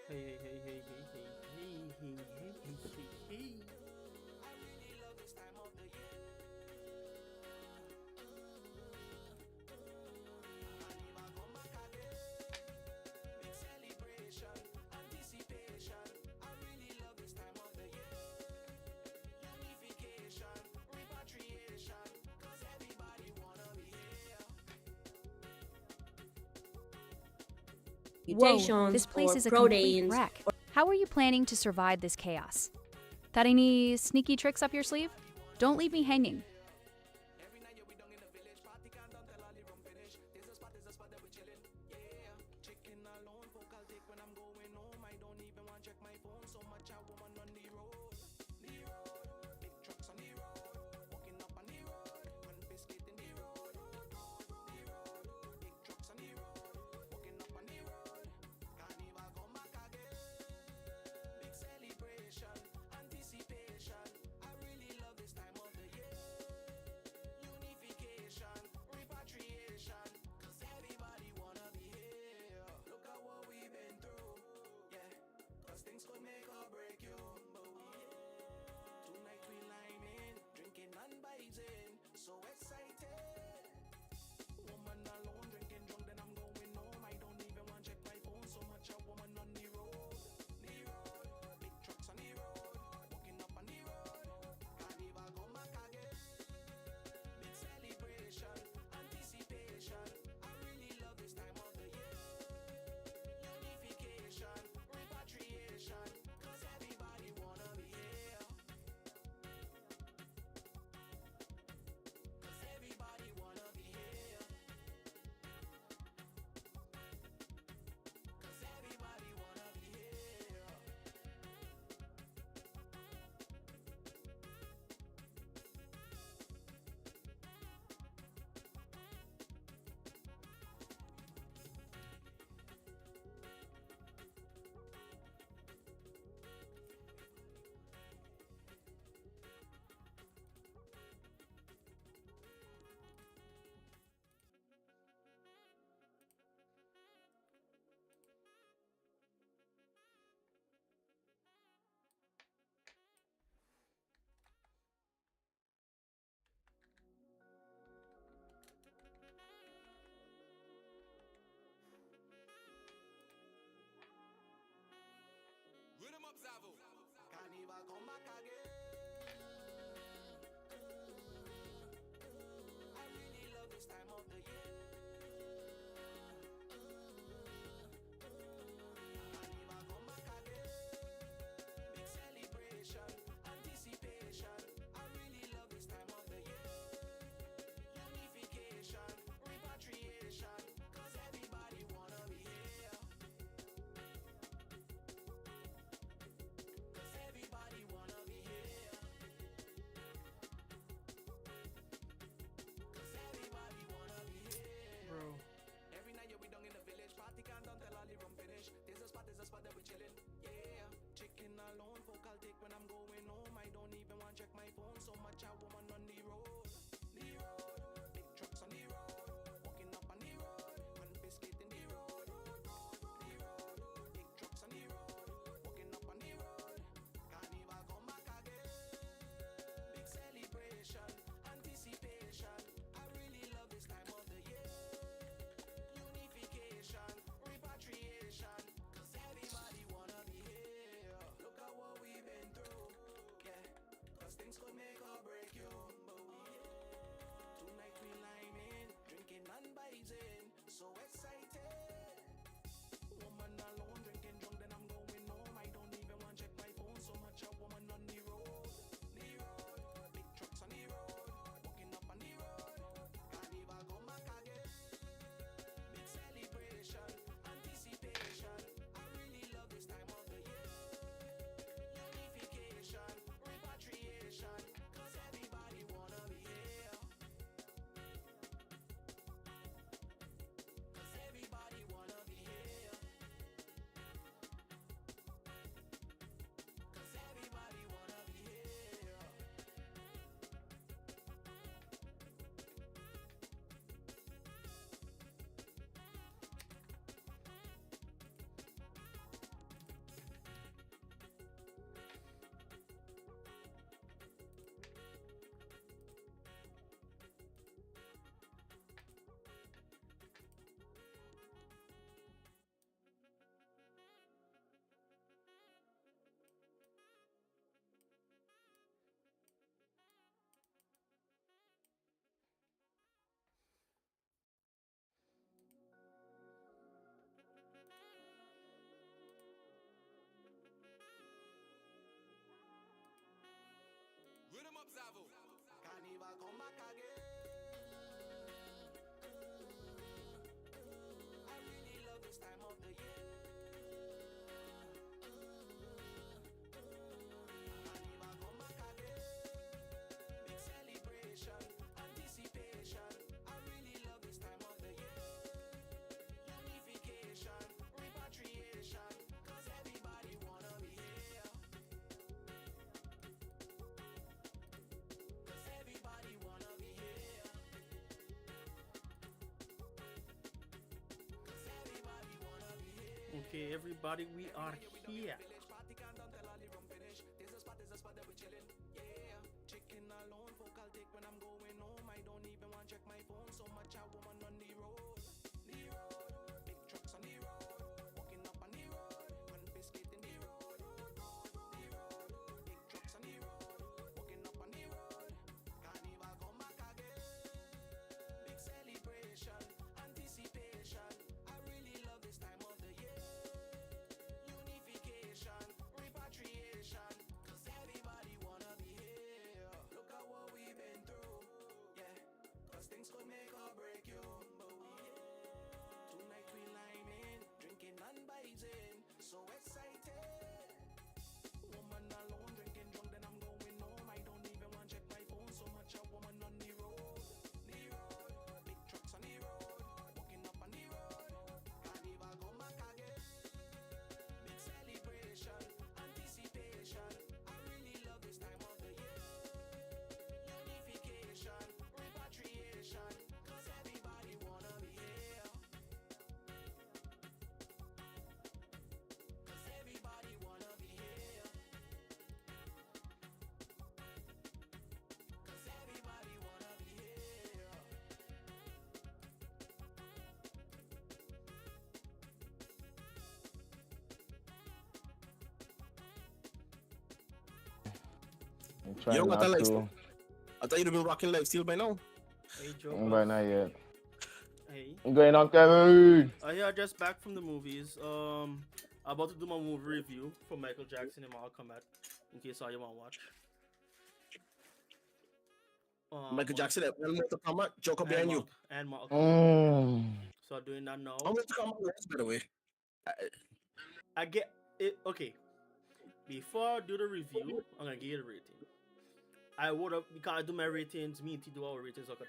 Hey, hey, hey, hey, hey, hey, hey, hey, hey, hey, hey, hey. Whoa, this place is a complete wreck. How are you planning to survive this chaos? Got any sneaky tricks up your sleeve? Don't leave me hanging. Okay, everybody, we are here. I'm You trying don't got that not lifestyle. to, I thought you'd have been rocking lifestyle by now. Hey, Joe. but not yet. Hey. I'm going on, Kevin. Yeah, just back from the movies. About to do my movie review for Michael Jackson and Mortal Kombat. In case all you want to watch. Michael Jackson at Mortal Kombat, Joker behind you. And Mortal Kombat. Mm. So doing that now. I'm going to come on, by the way. I get it. Okay. Before I do the review, I'm gonna give you the rating. I would have, because I do my ratings, me and T do our ratings like a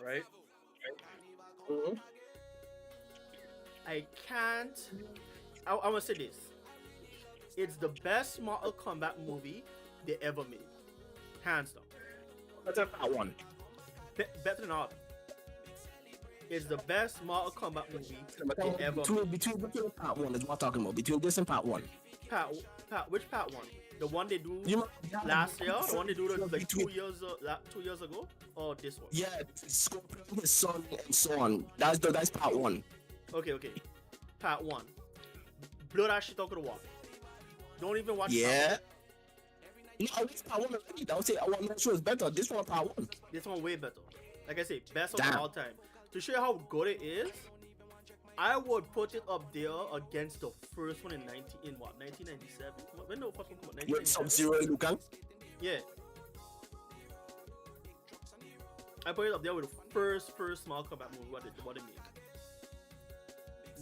10. Right? Mm-hmm. I can't. I'm gonna say this. It's the best Mortal Kombat movie they ever made. Hands down. That's a part one. Better than all. It's the best Mortal Kombat movie they ever made. Between part one is what I'm talking about. Between this and part one. Which part one? The one they do You last year? The one they do like between- 2 years ago? Or this one? Yeah, Scorpion, his son, and so on. That's part one. Okay. Part one. Blow that shit out of the water. Don't even watch Yeah. No, I watched part one already. I would say I want to show is better. This one part one. This one way better. Like I say, best of Damn. all time. To show you how good it is, I would put it up there against the first one in 1997. When the first one come out? With 1997? Sub-Zero and Liu Kang. Yeah. I put it up there with the first Mortal Kombat movie. What they made.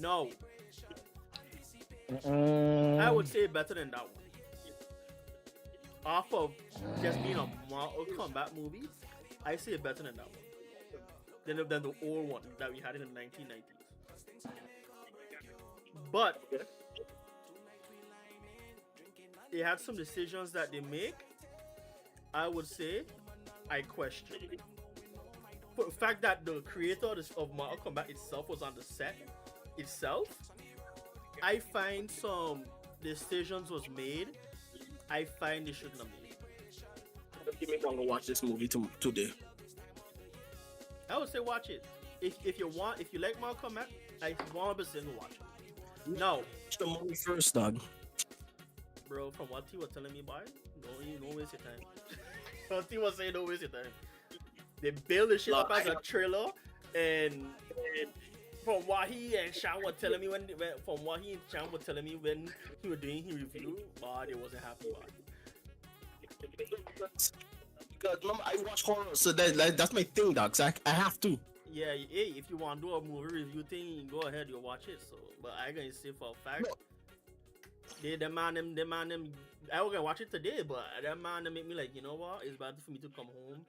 No, I would say better than that one. Off of just being a Mortal Kombat movie, I say better than that one. Than the old one that we had in the 1990s. But they had some decisions that they make. I would say I question. For the fact that the creator of Mortal Kombat itself was on the set itself, I find some decisions was made. I find they shouldn't have made. Give me one to watch this movie today. I would say watch it. If you like Mortal Kombat, I 100% will watch it. No, Watch the movie first, dog. bro, from what he was telling me, boy, don't waste your time. What he was saying, don't waste your time. They build the shit up as a trailer, and from what he and Sean were telling me when he were doing his review, they wasn't happy about it. Because remember, I watch horror, so that's my thing, dog. So I have to. Yeah, hey, if you want to do a movie review thing, go ahead, you watch it. So, but I gonna say for a fact, No. the man, them. I was gonna watch it today, but that man, them make me like, you know what? It's better for me to come home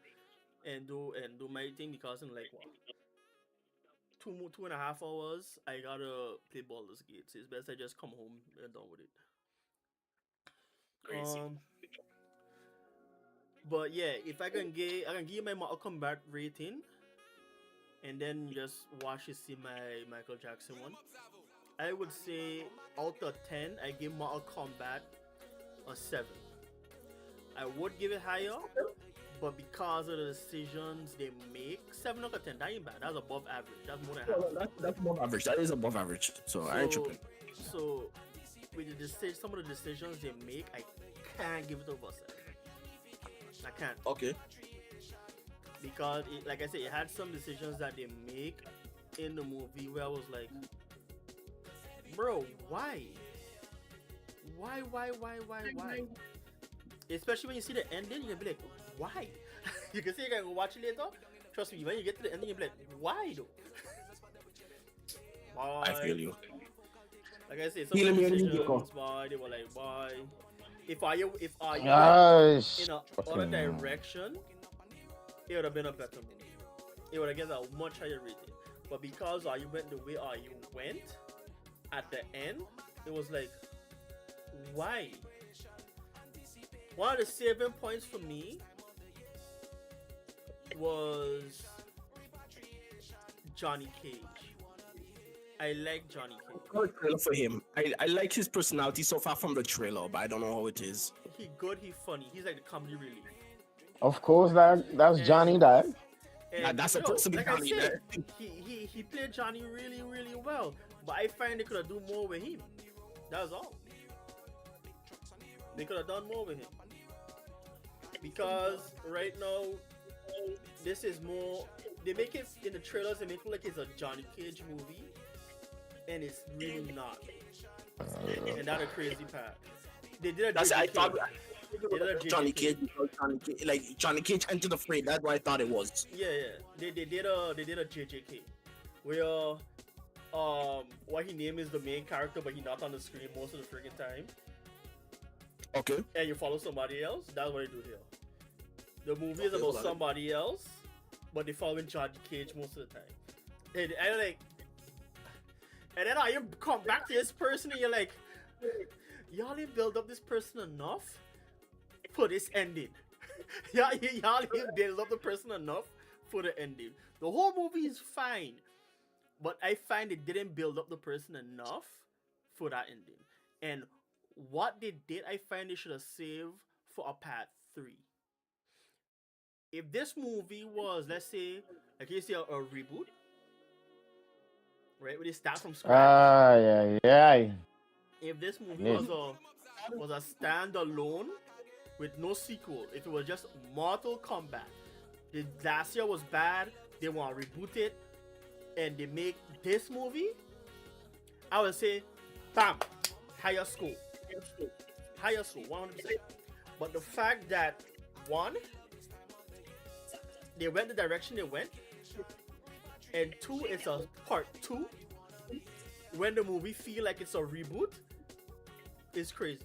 and do my thing because in like what 2.5 hours, I gotta play Baldur's Gate. So it's best I just come home and done with it. Crazy. But yeah, if I can give my Mortal Kombat rating, and then just watch you see my Michael Jackson one. I would say out of 10, I give Mortal Kombat a 7. I would give it higher, but because of the decisions they make, 7 out of 10, that ain't bad. That's above average. That's more than half. That's above average. That is above average. So I ain't tripping. So with some of the decisions they make, I can't give it over 7. I can't. Okay. Because like I said, it had some decisions that they make in the movie where I was like, bro, why? Why? Especially when you see the ending, you're gonna be like, why? You can say you're gonna go watch it later. Trust me, when you get to the ending, you'll be like, why though? Why? I feel you. Like I said, some Healing me and decisions, you, why they were like, why? If I Gosh. in a other direction, it would have been a better movie. It would have given a much higher rating. But because you went the way you went, at the end, it was like, why? One of the saving points for me was Johnny Cage. I like Johnny Cage. Good trailer for him. I like his personality so far from the trailer, but I don't know how it is. He good, he funny. He's like the comedy relief. Of course, that's Johnny. That. And That's a person like I Johnny. said, he played Johnny really, really well. But I find they could have done more with him. That's all. They could have done more with him. Because right now, this is more. They make it in the trailers. They make it like it's a Johnny Cage movie, and it's really not. And that's a crazy part. They did a That's I JJK. thought They did a Johnny JJK. Cage, like Johnny Cage entered the fray. That's what I thought it was. Yeah. They did a JJK, where what he name is the main character, but he not on the screen most of the freaking time, Okay. and you follow somebody else. That's what they do here. The movie is Okay, about got it. somebody else, but they following Johnny Cage most of the time. And I like, and then you come back to this person and you're like, y'all didn't build up this person enough for this ending. y'all didn't build up the person enough for the ending. The whole movie is fine, but I find it didn't build up the person enough for that ending. And what they did, I find they should have saved for a part 3. If this movie was, let's say, like you say, a reboot, right? Where they start from scratch. Yeah. If this movie Yeah. was a standalone with no sequel, if it was just Mortal Kombat, the last year was bad, they want to reboot it, and they make this movie, I would say, bam, higher score, 100%. But the fact that one, they went the direction they went, and 2, it's a part 2. When the movie feel like it's a reboot, it's crazy.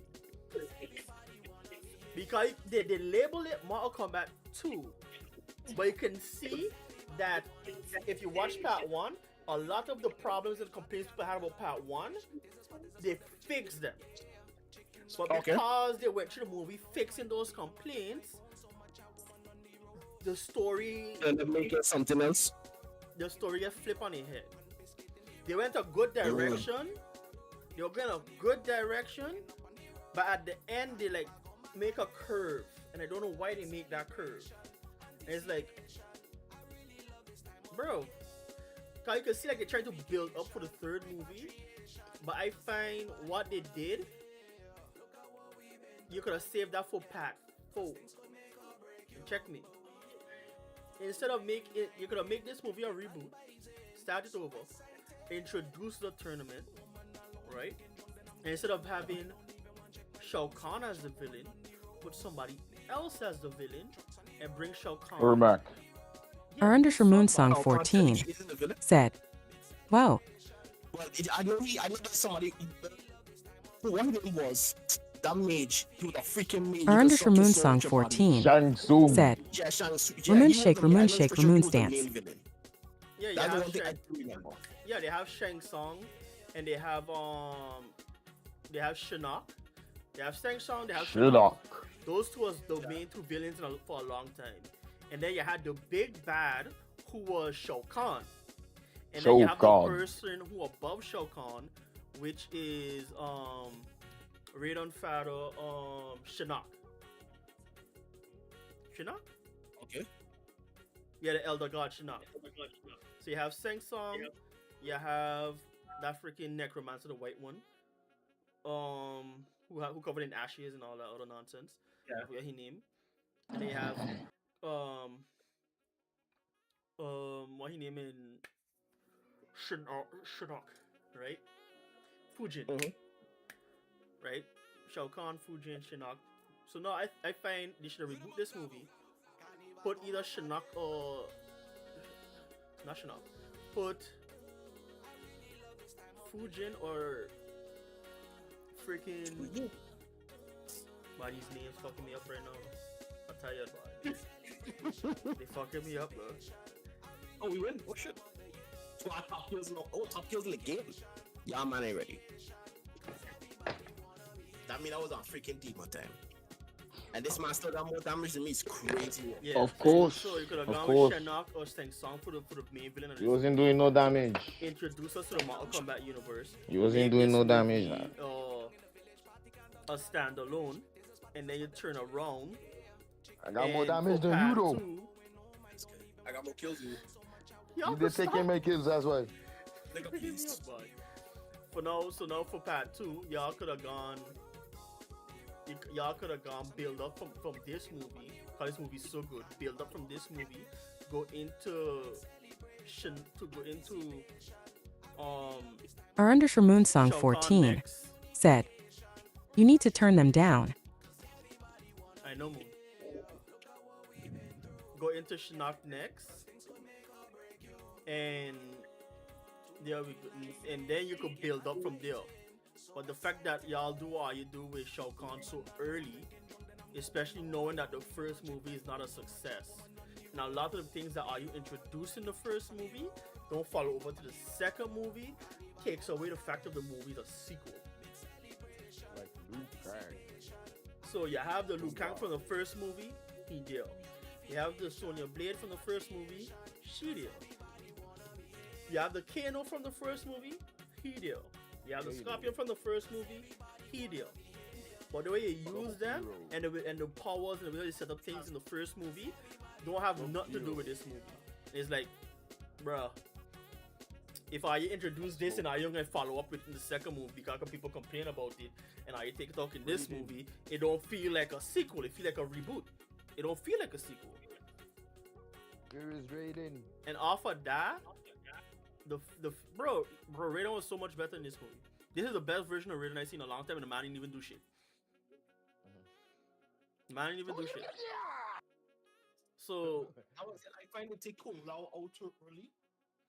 Because they label it Mortal Kombat 2, but you can see that if you watch part 1, a lot of the problems and complaints people had about part 1, they fixed them. But because they went through the movie fixing those complaints, the story And they make it something else. the story gets flipped on its head. They went a good direction. They were going a good direction, but at the end they like make a curve, and I don't know why they make that curve. And it's like, bro, cause you can see like they're trying to build up for the 3rd movie, but I find what they did, you could have saved that for part 4. Check me. Instead of you could have made this movie a reboot, start it over, introduce the tournament, right? And instead of having Shao Kahn as the villain, put somebody else as the villain, and bring Shao Kahn. We're back. Yeah, Our under Shao Kahn. Rmoonsong 14 Isn't the villain? said, "Whoa, Well, I know there's somebody who one of them was that mage. He was a freaking mage. our He under could suck your soul Rmoonsong with your body. 14 Shang Tsung. said, Yeah, Ramoon he was shake, the- Ramoon I know shake, for sure he Ramoon was the stance. main villain. Yeah, you That's the have one thing I Shang. do remember. Yeah, they have Shang Tsung, and they have Shinnok. They have Shang Tsung. They have Shinnok. Those two was the main two villains for a long time. And then you had the big bad who was Shao Kahn. And then you Shao have Kahn. the person who above Shao Kahn, which is Raiden Father Shinnok. Shinnok? Okay. Yeah, the Elder God Shinnok. So you have Shang Tsung, you have that freaking necromancer, the white one. Who covered in ashes and all that other nonsense. Yeah. I forget his name. And they have what his name in Shinnok, right? Fujin. Mhm. Right? Shao Kahn, Fujin, Shinnok. So now I find they should reboot this movie. Put either Shinnok or not Shinnok. Put Fujin or freaking man, these names fucking me up right now. I'm tired, boy. They fucking me up, bro. Oh, we win. Oh shit. So our top kills in top kills in the game. Yeah, man, ain't ready. That mean I was on freaking demon time. And this man still got more damage than me. It's crazy. Yeah, Of course. So you could have Of gone course. with Shinnok or Shang Tsung for the main villain of He this. wasn't doing no damage. Introduce us to the Mortal Kombat universe. He wasn't Make doing this no damage, movie, man. A standalone, and then you turn around. I got more and damage for than you part though. two, I got more kills than you. y'all You could did take stop. him my kills, that's why. Nigga, Hit me please. up, boy. So now for part two, y'all could have gone. Y'all could have gone build up from this movie. Cause this movie's so good. Build up from this movie. Go into our under Rmoonsong Shao Kahn 14 next. said, you need to turn them down. I know, Moon. Go into Shinnok next, and there we go. And then you could build up from there. But the fact that y'all do what you do with Shao Kahn so early, especially knowing that the first movie is not a success. Now a lot of the things that are you introduced in the first movie don't follow over to the second movie, takes away the fact of the movie's a sequel. Like Luke Kang. So you have the Liu Kang from the first movie, he deal. You have the Sonya Blade from the first movie, she deal. You have the Kano from the first movie, he deal. You have the Scorpion from the first movie, he deal. But the way you use them and the powers and the way they set up things in the first movie don't have nothing to do with this movie. It's like, bruh, if I introduce this and I don't gonna follow up with in the second movie because people complain about it, and I take it out in this movie, it don't feel like a sequel. It feel like a reboot. It don't feel like a sequel. Here is Raiden. And off of that, bro, Raiden was so much better in this movie. This is the best version of Raiden I've seen in a long time, and the man didn't even do shit. The man didn't even do shit. So I find it take Kung Lao out too early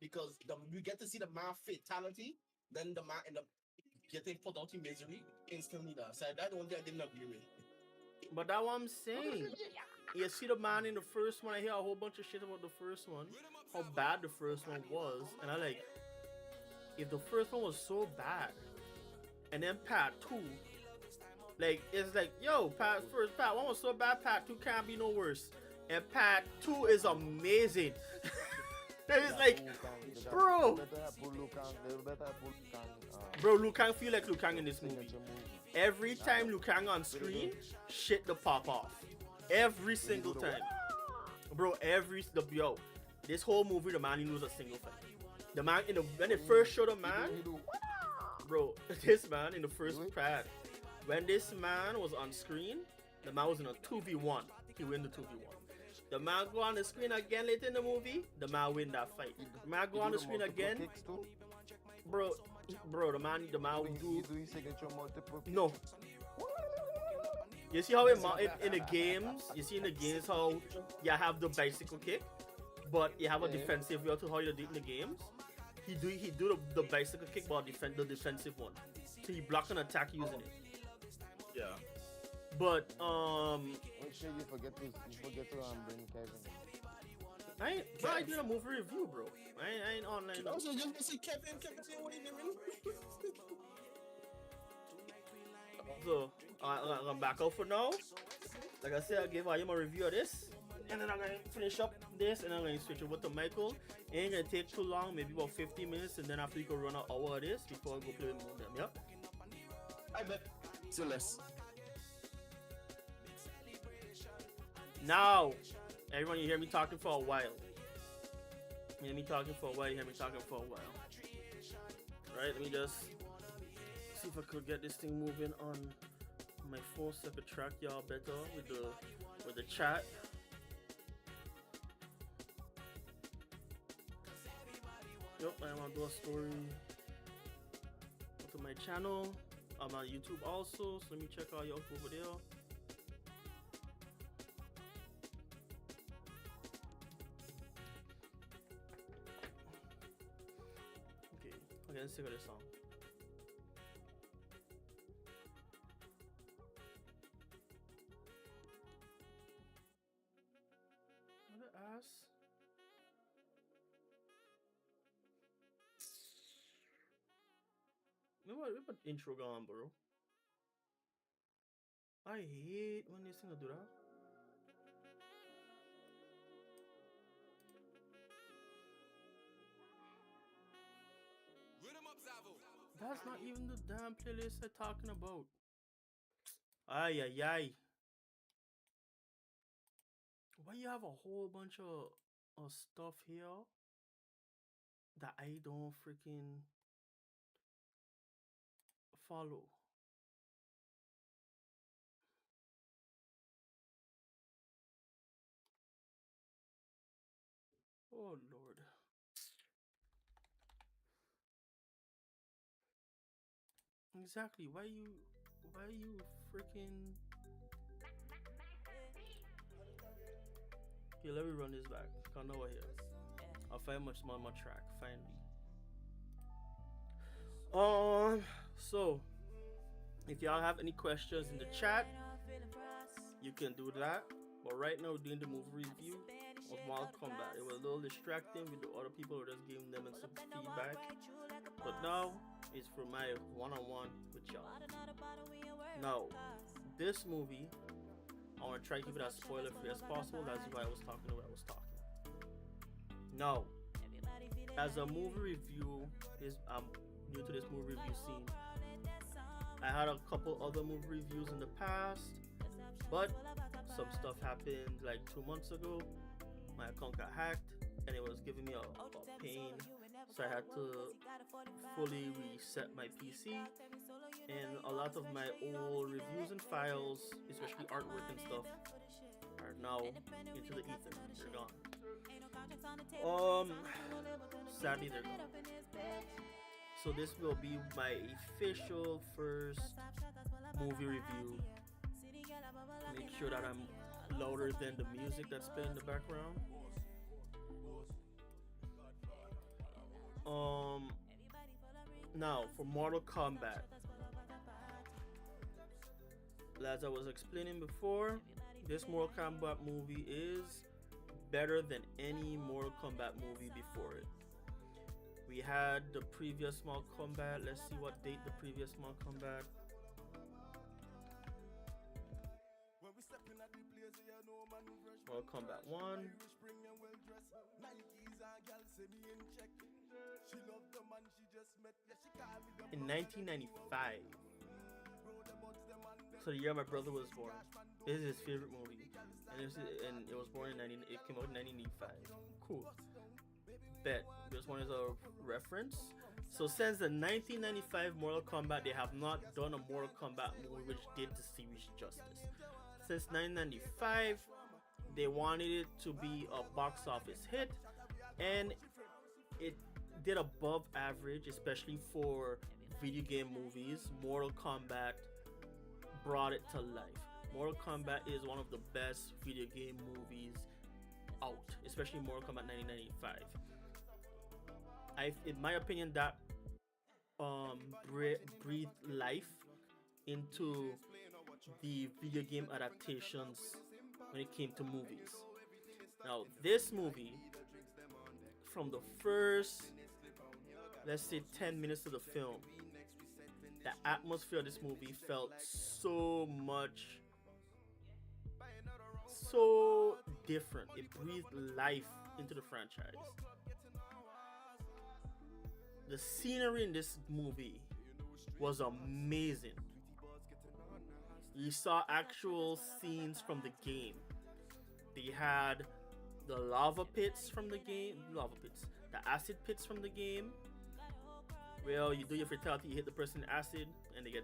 because you get to see the man fatality, then the man end up getting put out in misery instantly. So that's the one thing I didn't agree with. but that's what I'm saying. You see the man in the first one, I hear a whole bunch of shit about the first one, how bad the first one was, and I like, if the first one was so bad, and then part 2, like, it's like, yo, part 1 was so bad, part 2 can't be no worse, and part 2 is amazing. It's like, bro, Liu Kang feel like Liu Kang in this movie. Every time Liu Kang on screen, shit the pop off. Every single time. Bro, this whole movie, the man didn't lose a single fight. The man, when they first showed the man, bro, this man in the first part, when this man was on screen, the man was in a 2v1. He win the 2v1. The man go on the screen again later in the movie, the man win that fight. The man go on the screen again, bro, the man will do. No. You see how in the games, you see in the games how you have the bicycle kick, but you have a defensive way to how you do it in the games. He do the bicycle kick, but the defensive one. So he block an attack using it. Yeah. But Make sure you forget to bring Kevin. I did a movie review, bro. I ain't online. I was just gonna say Kevin, say what he doing. So I'm back out for now. Like I said, I'll give you my review of this, and then I'm gonna finish up this, and I'm gonna switch over to Michael. It ain't gonna take too long, maybe about 50 minutes, and then after you can run an hour of this before I go play with them. Yep. I bet. Still less. Now, everyone, you hear me talking for a while. You hear me talking for a while. You hear me talking for a while. Right? Let me just see if I could get this thing moving on my phone so I could track y'all better with the chat. Yep, I want to do a story to my channel. I'm on YouTube also, so let me check out y'all over there. Okay, let's take this song. What the ass? We put intro going, bro. I hate when this thing do that. That's not even the damn playlist I'm talking about. Ay, ay, ay. Why you have a whole bunch of stuff here that I don't freaking follow? Oh, Lord. Exactly. Why you freaking? Okay, let me run this back. Come over here. I'll find much more track finally. So if y'all have any questions in the chat, you can do that. But right now, we're doing the movie review of Mortal Kombat. It was a little distracting with the other people who were just giving them some feedback. But now it's for my one-on-one with y'all. Now, this movie, I want to try to keep it as spoiler-free as possible. That's why I was talking the way I was talking. Now, as a movie review, I'm new to this movie review scene. I had a couple other movie reviews in the past, but some stuff happened like 2 months ago. My account got hacked, and it was giving me a pain. So I had to fully reset my PC, and a lot of my old reviews and files, especially artwork and stuff, are now into the ether. They're gone. Sadly they're gone. So this will be my official first movie review. Make sure that I'm louder than the music that's playing in the background. Now for Mortal Kombat, as I was explaining before, this Mortal Kombat movie is better than any Mortal Kombat movie before it. We had the previous Mortal Kombat. Let's see what date the previous Mortal Kombat. Mortal Kombat 1. In 1995. So the year my brother was born. This is his favorite movie. And it was born in it came out in 1985. Cool. Bet. This one is a reference. So since the 1995 Mortal Kombat, they have not done a Mortal Kombat movie which did the series justice. Since 1995, they wanted it to be a box office hit, and it did above average, especially for video game movies. Mortal Kombat brought it to life. Mortal Kombat is one of the best video game movies out, especially Mortal Kombat 1995. In my opinion, that breathed life into the video game adaptations when it came to movies. Now, this movie, from the first, let's say, 10 minutes of the film, the atmosphere of this movie felt so different. It breathed life into the franchise. The scenery in this movie was amazing. You saw actual scenes from the game. They had the lava pits from the game, the acid pits from the game. Well, you do your fatality, you hit the person in acid, and they get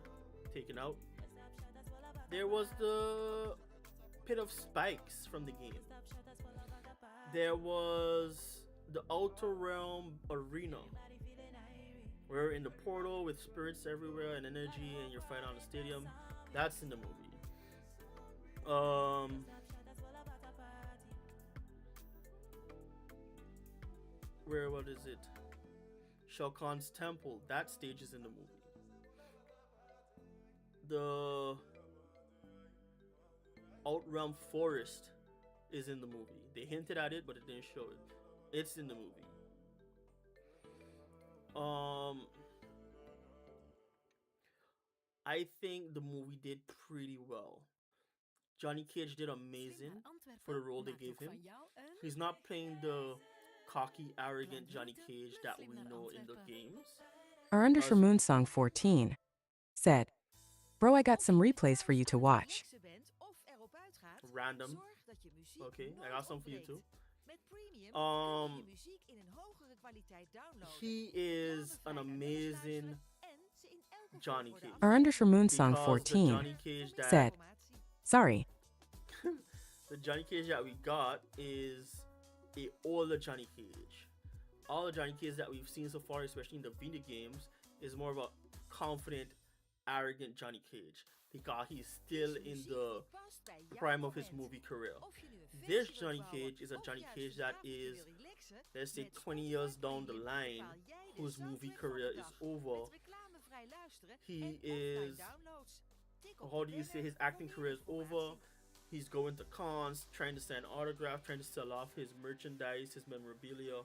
taken out. There was the pit of spikes from the game. There was the Outer Realm arena. We're in the portal with spirits everywhere and energy, and you're fighting on the stadium. That's in the movie. What is it? Shao Kahn's temple. That stage is in the movie. The Outrealm forest is in the movie. They hinted at it, but it didn't show it. It's in the movie. I think the movie did pretty well. Johnny Cage did amazing for the role they gave him. He's not playing the cocky, arrogant Johnny Cage that we know in the games. Our under Rmoonsong 14 said, "Bro, I got some replays for you to watch." Random. Okay, I got some for you too. He is an amazing Johnny Cage. Our under Rmoonsong Because the 14 Johnny Cage that said, "Sorry, the Johnny Cage that we got is a older Johnny Cage. All the Johnny Cage that we've seen so far, especially in the video games, is more of a confident, arrogant Johnny Cage because he's still in the prime of his movie career. This Johnny Cage is a Johnny Cage that is, let's say, 20 years down the line, whose movie career is over. He is, how do you say, his acting career is over. He's going to cons, trying to sign autographs, trying to sell off his merchandise, his memorabilia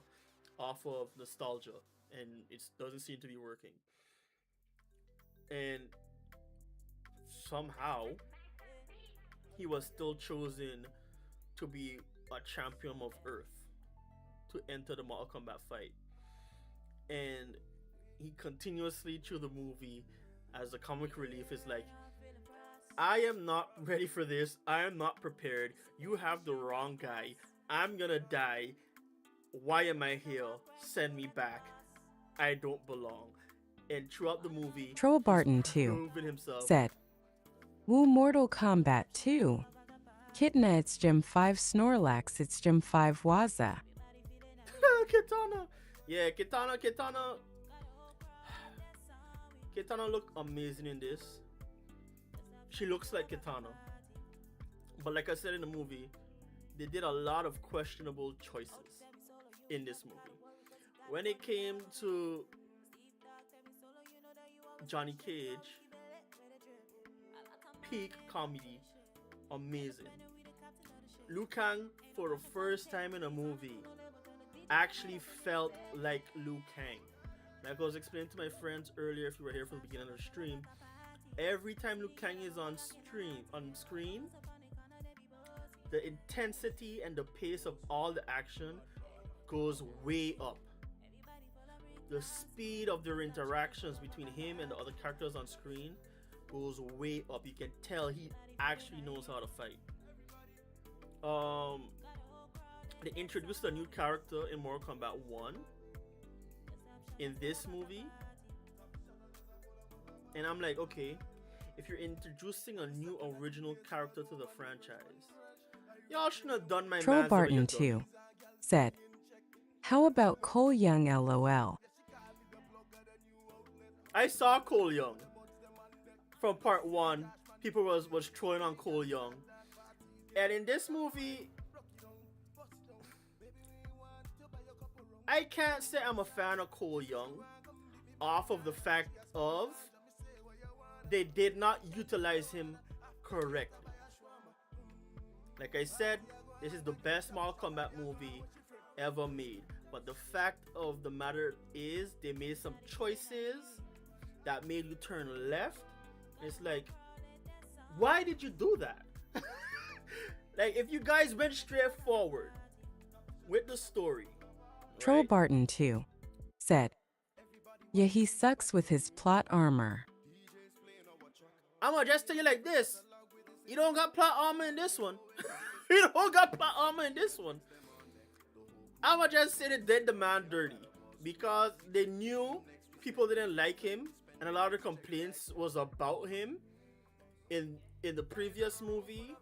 off of nostalgia, and it doesn't seem to be working. And somehow he was still chosen to be a champion of Earth to enter the Mortal Kombat fight. And he continuously through the movie, as a comic relief, is like, I am not ready for this. I am not prepared. You have the wrong guy. I'm gonna die. Why am I here? Send me back. I don't belong. And throughout the movie, Troll Barton he's 2 proven himself. said, "Woo Mortal Kombat 2. Kitna, it's Gym 5 Snorlax, it's Gym 5 Waza." Kitana. Yeah, Kitana looked amazing in this. She looks like Kitana. But like I said in the movie, they did a lot of questionable choices in this movie. When it came to Johnny Cage, peak comedy, amazing. Liu Kang, for the first time in a movie, actually felt like Liu Kang. Like I was explaining to my friends earlier, if you were here from the beginning of the stream, every time Liu Kang is on screen, the intensity and the pace of all the action goes way up. The speed of their interactions between him and the other characters on screen goes way up. You can tell he actually knows how to fight. They introduced a new character in Mortal Kombat 1 in this movie, and I'm like, okay, if you're introducing a new original character to the franchise, y'all shouldn't have done my Troll man's the way you Barton done 2 it. said, "How about Cole Young LOL?" I saw Cole Young from part 1 people was throwing on Cole Young. And in this movie, I can't say I'm a fan of Cole Young off of the fact of they did not utilize him correctly. Like I said, this is the best Mortal Kombat movie ever made. But the fact of the matter is they made some choices that made you turn left. It's like, why did you do that? Like, if you guys went straight forward with the story, Troll right? Barton 2 said, yeah, he sucks with his plot armor. I'm gonna just tell you like this: you don't got plot armor in this one. You don't got plot armor in this one. I'm gonna just say they did the man dirty because they knew people didn't like him, and a lot of the complaints was about him in the previous movie.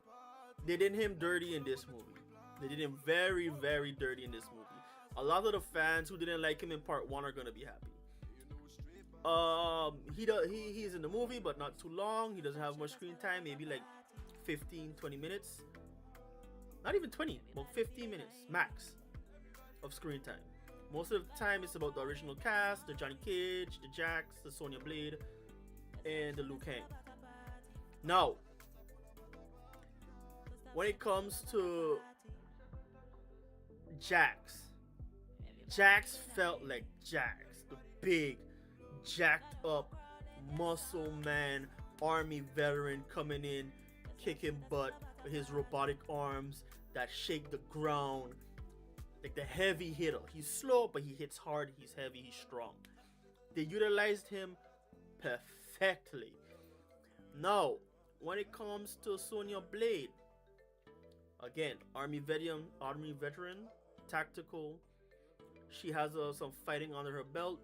They did him dirty in this movie. They did him very, very dirty in this movie. A lot of the fans who didn't like him in part 1 are gonna be happy. He's in the movie, but not too long. He doesn't have much screen time, maybe like 15-20 minutes. Not even 20, about 15 minutes max of screen time. Most of the time it's about the original cast, the Johnny Cage, the Jax, the Sonya Blade, and the Liu Kang. Now, when it comes to Jax felt like Jax, the big, jacked up, muscle man, army veteran coming in, kicking butt with his robotic arms that shake the ground. Like the heavy hitter. He's slow, but he hits hard, he's heavy, he's strong. They utilized him perfectly. Now, when it comes to Sonya Blade, again, army veteran, tactical. She has some fighting under her belt.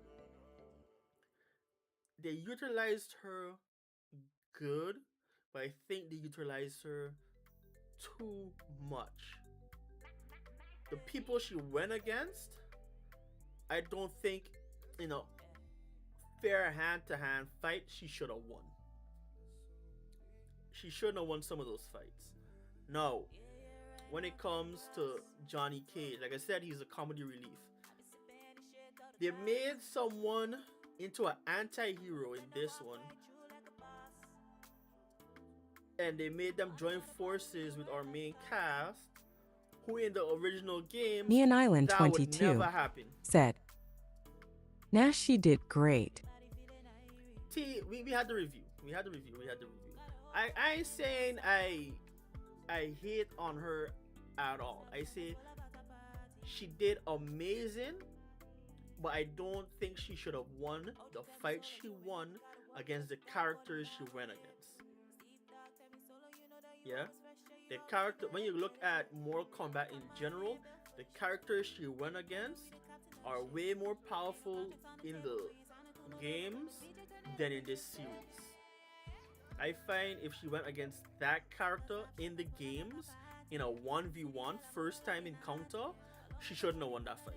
They utilized her good, but I think they utilized her too much. The people she went against, I don't think in a fair hand-to-hand fight she should have won. She shouldn't have won some of those fights. No. When it comes to Johnny Cage, like I said, he's a comedy relief. They made someone into an anti-hero in this one, and they made them join forces with our main cast, who in the original game, Neon Island that 22 would never happen. said, Nashi did great. We had the review. I ain't saying I hate on her at all. I say she did amazing, but I don't think she should have won the fight she won against the characters she went against. Yeah? The character, when you look at Mortal Kombat in general, the characters she went against are way more powerful in the games than in this series. I find if she went against that character in the games in a 1v1 first time encounter, she shouldn't have won that fight.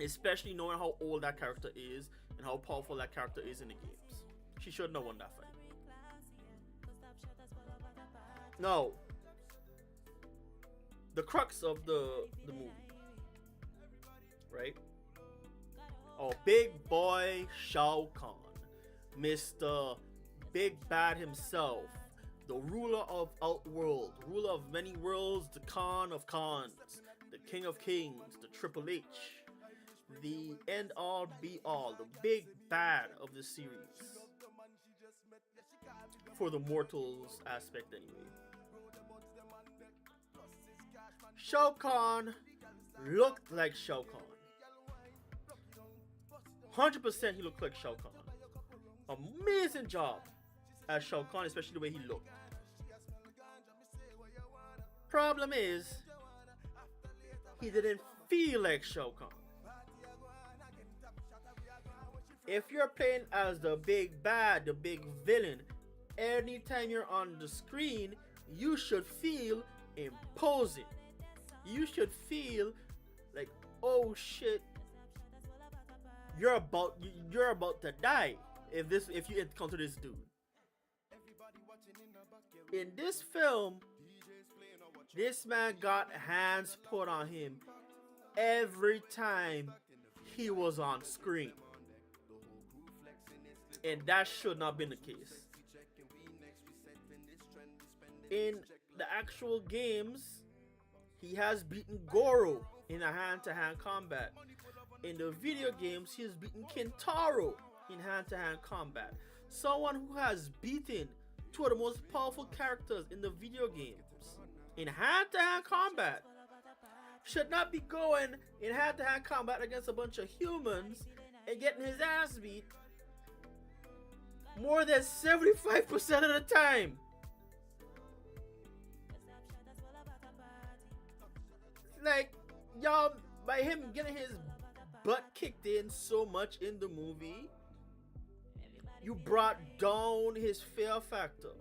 Especially knowing how old that character is and how powerful that character is in the games. She shouldn't have won that fight. Now, the crux of the movie, right? Oh, big boy Shao Kahn, Mr. Big Bad himself, the ruler of Outworld, ruler of many worlds, the Khan of Khans, the King of Kings, the Triple H, the end all be all, the big bad of the series. For the mortals aspect anyway. Shao Kahn looked like Shao Kahn. 100% he looked like Shao Kahn. Amazing job as Shao Kahn, especially the way he looked. Problem is, he didn't feel like Shao Kahn. If you're playing as the big bad, the big villain, anytime you're on the screen, you should feel imposing. You should feel like, oh shit, you're about to die if you encounter this dude. In this film, this man got hands put on him every time he was on screen. And that should not have been the case. In the actual games, he has beaten Goro in a hand-to-hand combat. In the video games, he has beaten Kintaro in hand-to-hand combat. Someone who has beaten two of the most powerful characters in the video games in hand-to-hand combat should not be going in hand-to-hand combat against a bunch of humans and getting his ass beat more than 75% of the time. Like, y'all, by him getting his butt kicked in so much in the movie, you brought down his fear factor.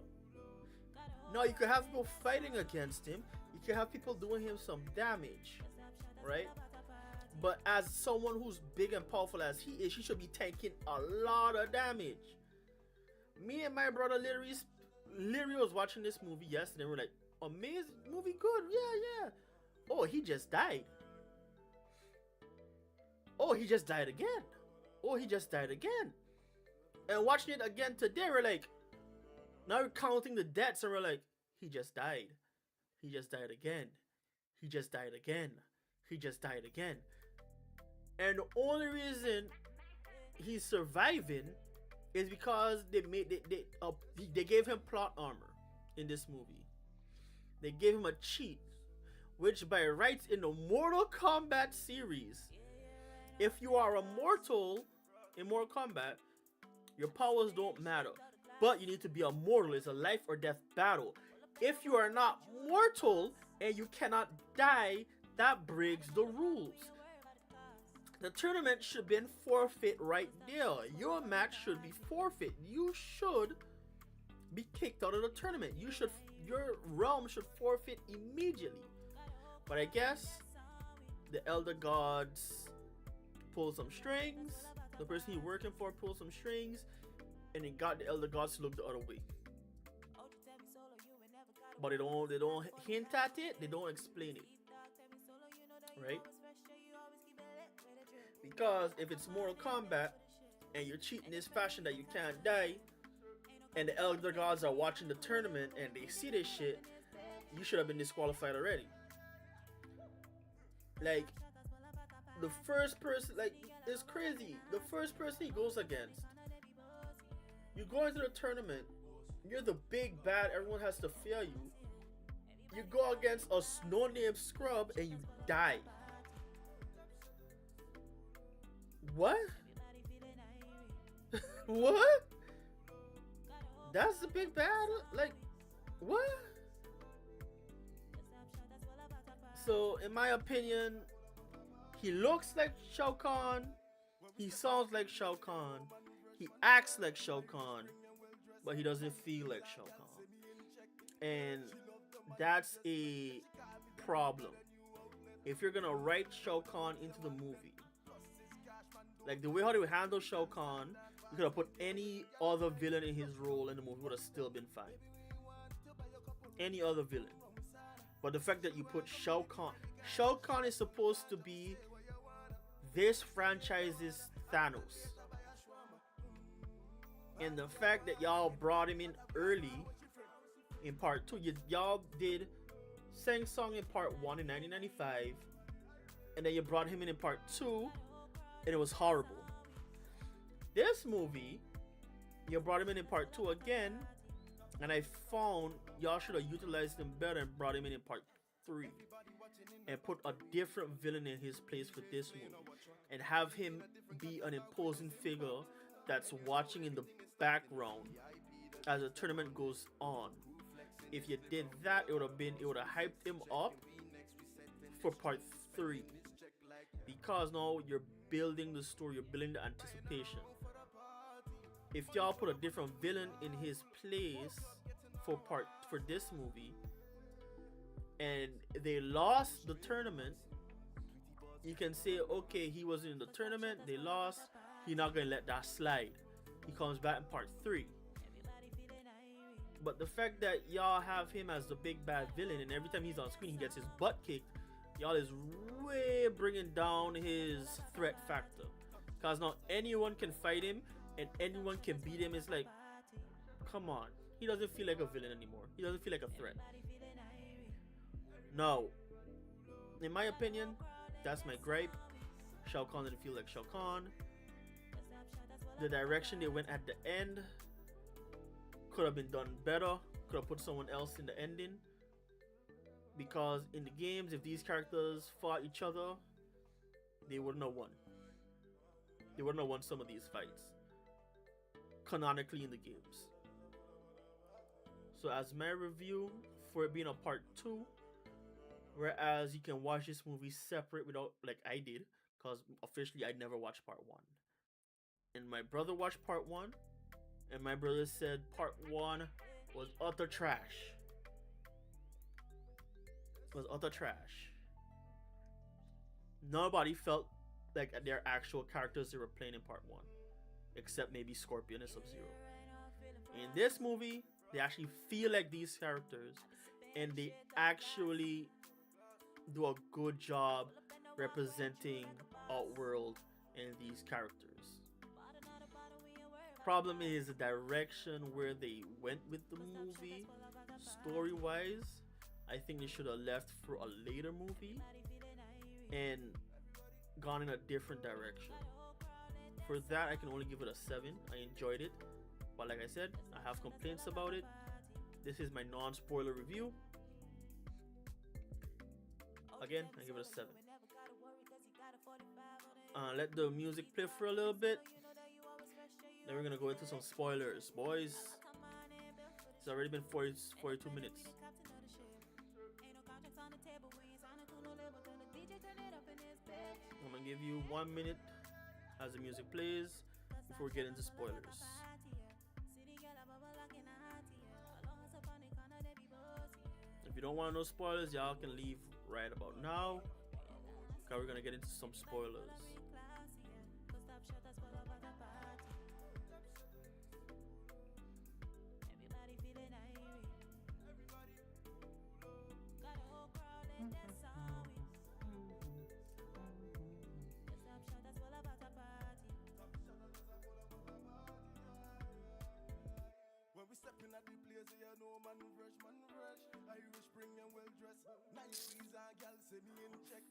Now you could have people fighting against him, you could have people doing him some damage, right? But as someone who's big and powerful as he is, he should be taking a lot of damage. Me and my brother literally was watching this movie yesterday. We're like, amazing movie, good, yeah. Oh, he just died. Oh, he just died again. Oh, he just died again. And watching it again today, we're like, now we're counting the deaths and we're like, he just died. He just died again. He just died again. He just died again. And the only reason he's surviving is because they gave him plot armor in this movie. They gave him a cheat, which by rights in the Mortal Kombat series, if you are a mortal in Mortal Kombat, your powers don't matter. But you need to be a mortal. It's a life or death battle. If you are not mortal and you cannot die, that breaks the rules. The tournament should be in forfeit right there. Your match should be forfeit. You should be kicked out of the tournament. Your realm should forfeit immediately. But I guess the Elder Gods pulled some strings. The person he's working for pulled some strings, and it got the Elder Gods to look the other way. But they don't hint at it. They don't explain it, right? Because if it's Mortal Kombat and you're cheating this fashion that you can't die, and the Elder Gods are watching the tournament and they see this shit, you should have been disqualified already. Like, the first person, like, it's crazy. The first person he goes against, you go into the tournament, you're the big bad, everyone has to fear you. You go against a no-name scrub and you die. What? What? That's the big bad? Like, what? So, in my opinion, he looks like Shao Kahn, he sounds like Shao Kahn, he acts like Shao Kahn, but he doesn't feel like Shao Kahn. And that's a problem. If you're gonna write Shao Kahn into the movie, like the way how they would handle Shao Kahn, you could have put any other villain in his role and the movie would have still been fine. Any other villain. But the fact that you put Shao Kahn is supposed to be this franchise's Thanos. And the fact that y'all brought him in early in part 2, y'all did Sang Song in part 1 in 1995, and then you brought him in part 2, and it was horrible. This movie, you brought him in part 2 again, and I found y'all should have utilized him better and brought him in part 3 and put a different villain in his place for this movie and have him be an imposing figure that's watching in the background as the tournament goes on. If you did that, it would have hyped him up for part 3, because now you're building the story, you're building the anticipation. If y'all put a different villain in his place for this movie and they lost the tournament, you can say, okay, he was in the tournament, they lost, he's not gonna let that slide, he comes back in part 3. But the fact that y'all have him as the big bad villain, and every time he's on screen, he gets his butt kicked, y'all is way bringing down his threat factor. Because now anyone can fight him, and anyone can beat him. It's like, come on. He doesn't feel like a villain anymore. He doesn't feel like a threat. No. In my opinion, that's my gripe. Shao Kahn didn't feel like Shao Kahn. The direction they went at the end could have been done better. Could have put someone else in the ending. Because in the games, if these characters fought each other, they wouldn't have won. They wouldn't have won some of these fights. Canonically in the games. So as my review for it being a part 2, whereas you can watch this movie separate without, like I did, because officially I never watched part 1. And my brother watched part 1, and my brother said part 1 was utter trash. Was utter trash. Nobody felt like their actual characters they were playing in part 1, except maybe Scorpion and Sub-Zero. In this movie, they actually feel like these characters, and they actually do a good job representing Outworld and these characters. Problem is the direction where they went with the movie, story-wise. I think they should have left for a later movie and gone in a different direction. For that, I can only give it a 7. I enjoyed it, but like I said, I have complaints about it. This is my non-spoiler review. Again, I give it a 7. Let the music play for a little bit. Then we're gonna go into some spoilers, boys. It's already been 42 minutes. I'm gonna give you 1 minute as the music plays before we get into spoilers. If you don't want no spoilers, y'all can leave right about now, because we're gonna get into some spoilers. Stepping at the place, you know, man fresh, Irish spring and well dressed. Nice and gal say me in check.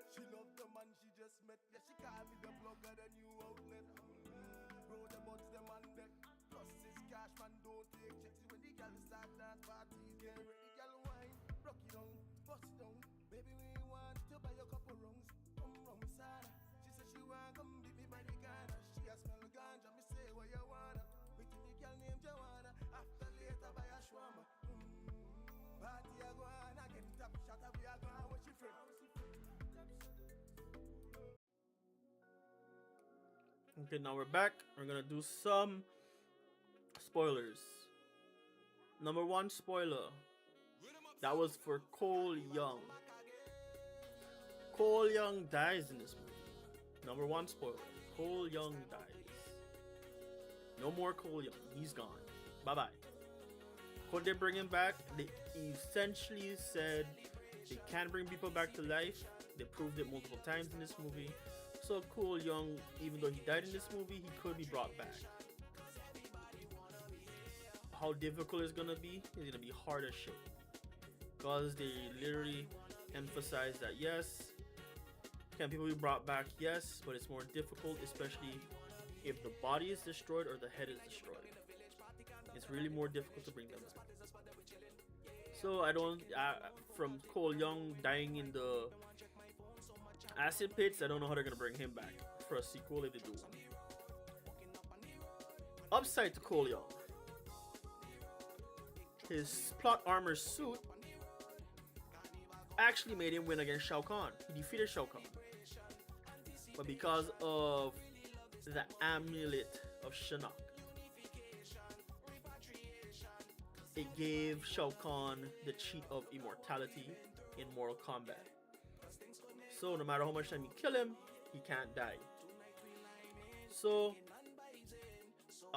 She loved the man she just met. Yeah, she called me the plug of the new outlet. Bro, the buds, them on deck. Plus this cash, man, don't take checks. When the gal start dance parties, get ready, gal wine. Rock it down, bust it down. Baby, we want to buy a couple rungs. Come from Sada. She said she want come beat me by the corner. She a smell ganja, me say what you wanna. We give the girl named Joanna. After later buy a shawarma. Party a go on again, top shot we a go on with she friend. Okay, now we're back. We're gonna do some spoilers. Number 1 spoiler. That was for Cole Young. Cole Young dies in this movie. Number 1 spoiler. Cole Young dies. No more Cole Young. He's gone. Bye-bye. Could they bring him back? They essentially said they can bring people back to life. They proved it multiple times in this movie. So Cole Young, even though he died in this movie, he could be brought back. How difficult it's gonna be? It's gonna be hard as shit. Because they literally emphasize that yes, can people be brought back? Yes, but it's more difficult, especially if the body is destroyed or the head is destroyed. It's really more difficult to bring them back. So I don't, from Cole Young dying in the acid pits, I don't know how they're gonna bring him back for a sequel if they do one. Upside to Cole Young, his plot armor suit actually made him win against Shao Kahn. He defeated Shao Kahn, but because of the amulet of Shinnok, it gave Shao Kahn the cheat of immortality in Mortal Kombat. So no matter how much time you kill him, he can't die. So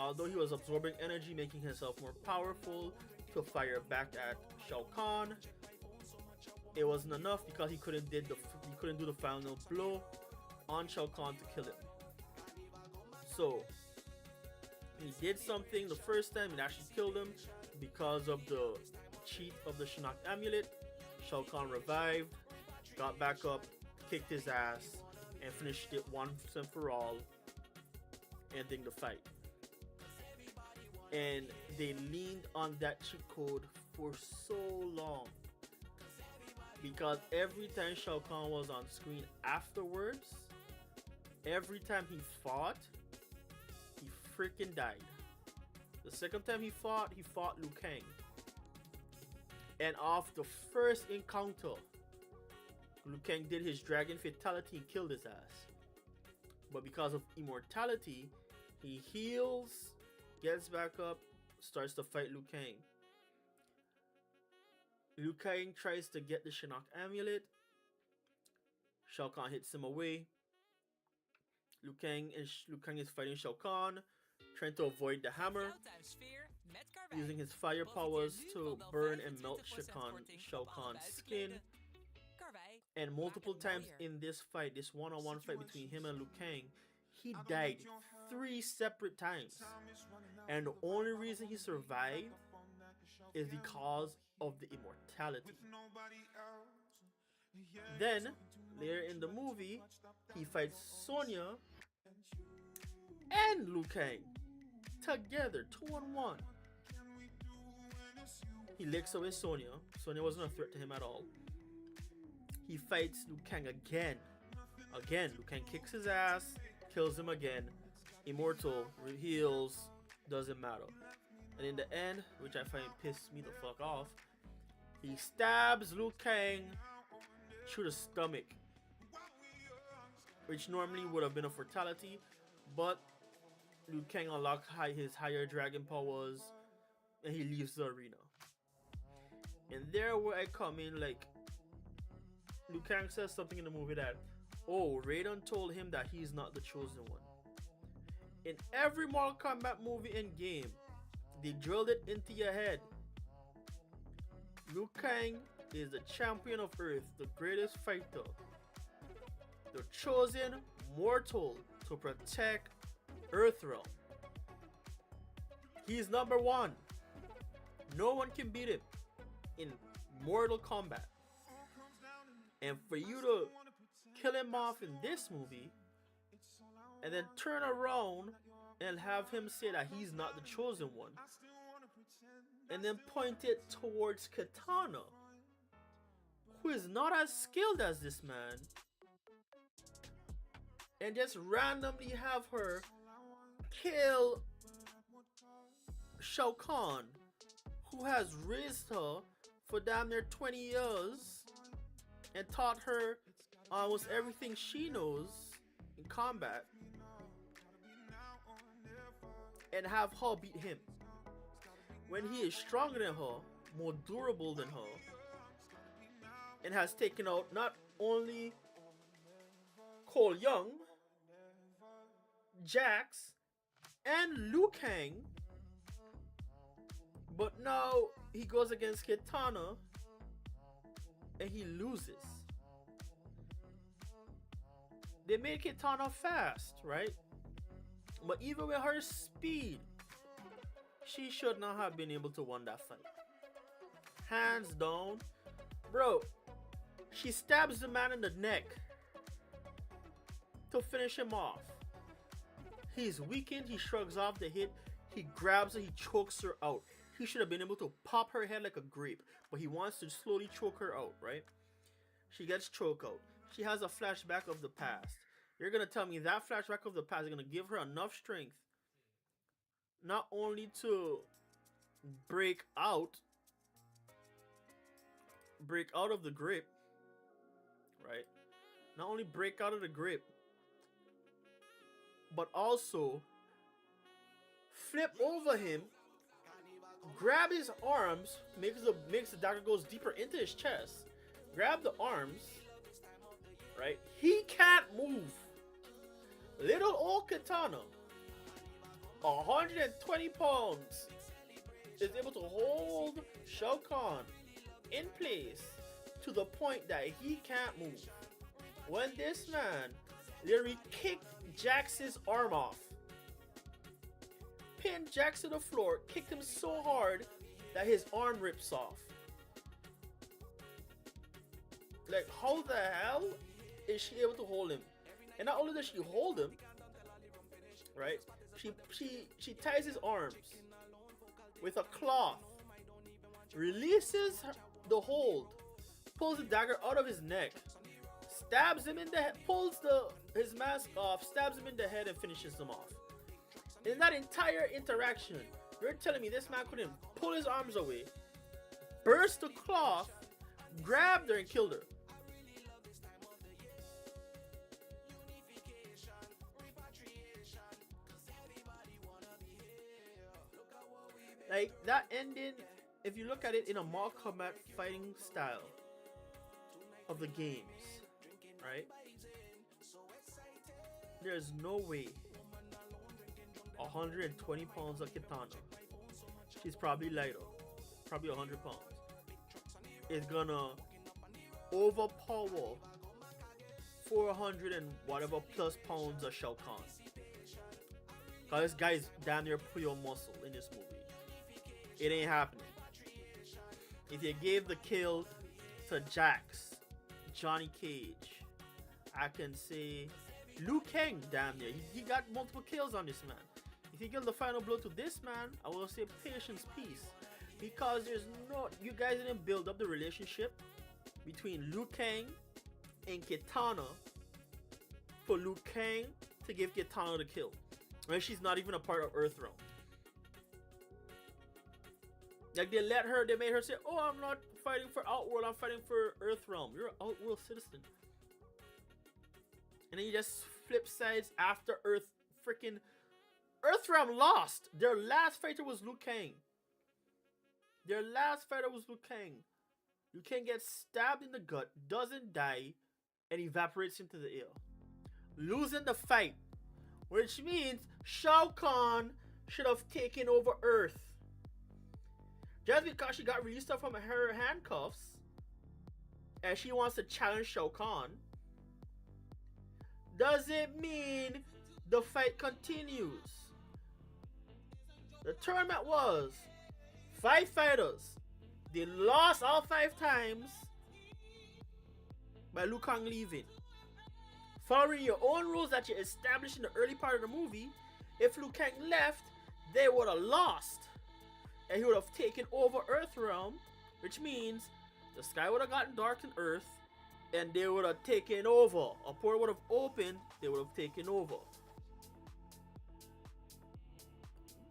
although he was absorbing energy, making himself more powerful to fire back at Shao Kahn, it wasn't enough because he couldn't do the final blow on Shao Kahn to kill him. So he did something the first time, it actually killed him because of the cheat of the Shinnok amulet. Shao Kahn revived, got back up, kicked his ass, and finished it once and for all, ending the fight. And they leaned on that cheat code for so long, because every time Shao Kahn was on screen afterwards, every time he fought, he freaking died. The second time he fought Liu Kang. And off the first encounter, Liu Kang did his dragon fatality and killed his ass. But because of immortality, he heals, gets back up, starts to fight Liu Kang. Liu Kang tries to get the Shinnok amulet. Shao Kahn hits him away. Liu Kang is fighting Shao Kahn, trying to avoid the hammer, using his fire powers to burn and melt Shao Kahn's skin. And multiple times in this fight, this one-on-one fight between him and Liu Kang, he died 3 separate times. And the only reason he survived is because of the immortality. Then, later in the movie, he fights Sonya and Liu Kang together, 2-on-1. He licks away Sonya. Sonya wasn't a threat to him at all. He fights Liu Kang again. Liu Kang kicks his ass, kills him again. Immortal, heals, doesn't matter. And in the end, which I find pissed me the fuck off, he stabs Liu Kang through the stomach, which normally would have been a fatality, but Liu Kang unlocks his higher dragon powers and he leaves the arena. And there where I come in, like, Liu Kang says something in the movie that, oh, Raiden told him that he's not the chosen one. In every Mortal Kombat movie and game, they drilled it into your head. Liu Kang is the champion of Earth, the greatest fighter, the chosen mortal to protect Earthrealm. He's number 1. No one can beat him in Mortal Kombat. And for you to kill him off in this movie and then turn around and have him say that he's not the chosen one, and then point it towards Katana, who is not as skilled as this man, and just randomly have her kill Shao Kahn, who has raised her for damn near 20 years and taught her almost everything she knows in combat, and have her beat him when he is stronger than her, more durable than her, and has taken out not only Cole Young, Jax, and Liu Kang, but now he goes against Kitana and he loses. They made Kitana fast, right? But even with her speed, she should not have been able to win that fight. Hands down. Bro, she stabs the man in the neck to finish him off. He's weakened, he shrugs off the hit, he grabs her, he chokes her out. He should have been able to pop her head like a grape, but he wants to slowly choke her out, right? She gets choked out. She has a flashback of the past. You're gonna tell me that flashback of the past is gonna give her enough strength not only to break out of the grip, right? Not only break out of the grip, but also flip over him, grab his arms, makes the dagger goes deeper into his chest, grab the arms, right? He can't move. Little old Katana 120 pounds, is able to hold Shao Kahn in place to the point that he can't move. When this man literally kicked Jax's arm off, pinned Jax to the floor, kicked him so hard that his arm rips off. Like, how the hell is she able to hold him? And not only does she hold him, right? She ties his arms with a cloth, releases the hold, pulls the dagger out of his neck, stabs him in the head, pulls his mask off, stabs him in the head, and finishes him off. In that entire interaction, you're telling me this man couldn't pull his arms away, burst the cloth, grabbed her, and killed her? Like, that ending, if you look at it in a Mortal Kombat fighting style of the games, right? There's no way 120 pounds of Kitana, she's probably lighter, probably 100 pounds, is gonna overpower 400 and whatever plus pounds of Shao Kahn. Cause this guy's damn near pure muscle in this movie. It ain't happening. If you gave the kill to Jax, Johnny Cage, I can say Liu Kang, damn near. He got multiple kills on this man. If you give the final blow to this man, I will say patience, peace. Because there's no, you guys didn't build up the relationship between Liu Kang and Kitana for Liu Kang to give Kitana the kill. When she's not even a part of Earthrealm. Like, they made her say, oh, I'm not fighting for Outworld, I'm fighting for Earthrealm. You're an Outworld citizen. And then you just flip sides after Earthrealm lost. Their last fighter was Liu Kang. Liu Kang gets stabbed in the gut, doesn't die, and evaporates into the air. Losing the fight. Which means Shao Kahn should have taken over Earth. Just because she got released from her handcuffs and she wants to challenge Shao Kahn doesn't mean the fight continues. The tournament was 5 fighters. They lost all 5 times by Liu Kang leaving. Following your own rules that you established in the early part of the movie, if Liu Kang left, they would have lost. And he would have taken over Earthrealm, which means the sky would have gotten dark in Earth, and they would have taken over. A portal would have opened, they would have taken over.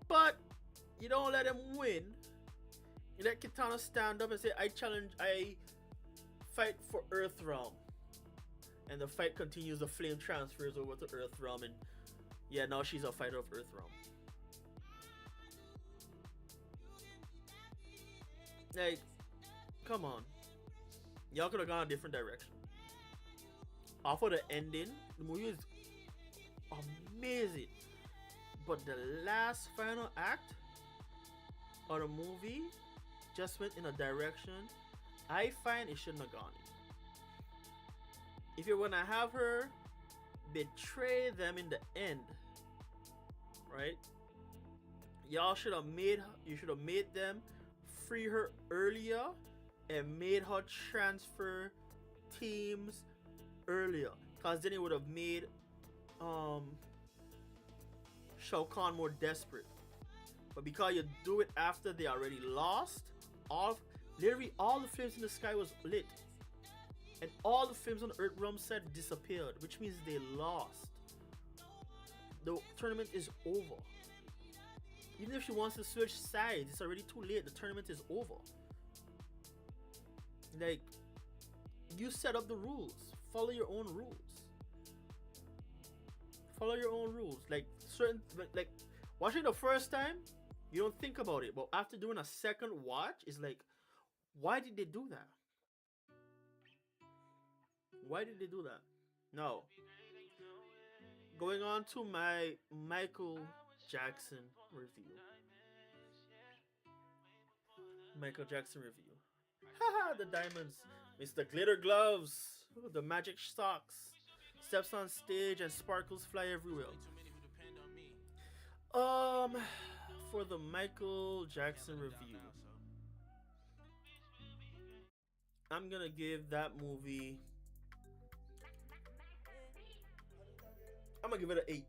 But you don't let him win. You let Kitana stand up and say, I fight for Earthrealm. And the fight continues, the flame transfers over to Earthrealm, and yeah, now she's a fighter of Earthrealm. Like, come on. Y'all could have gone a different direction. Off of the ending, the movie is amazing. But the last final act of the movie just went in a direction I find it shouldn't have gone in. If you're gonna have her betray them in the end, right? You should have made them free her earlier and made her transfer teams earlier, because then it would have made Shao Kahn more desperate. But because you do it after they already lost, literally all the flames in the sky was lit, and all the flames on the Earthrealm set disappeared, which means they lost. The tournament is over. Even if she wants to switch sides, it's already too late. The tournament is over. Like, you set up the rules. Follow your own rules. Follow your own rules. Like watching the first time, you don't think about it. But after doing a second watch, it's like, why did they do that? Why did they do that? No. Going on to my Michael Jackson review. Michael Jackson review. Haha, the diamonds. Mr. Glitter Gloves. The magic socks. Steps on stage and sparkles fly everywhere. For the Michael Jackson review, I'm gonna give that movie. I'm gonna give it an 8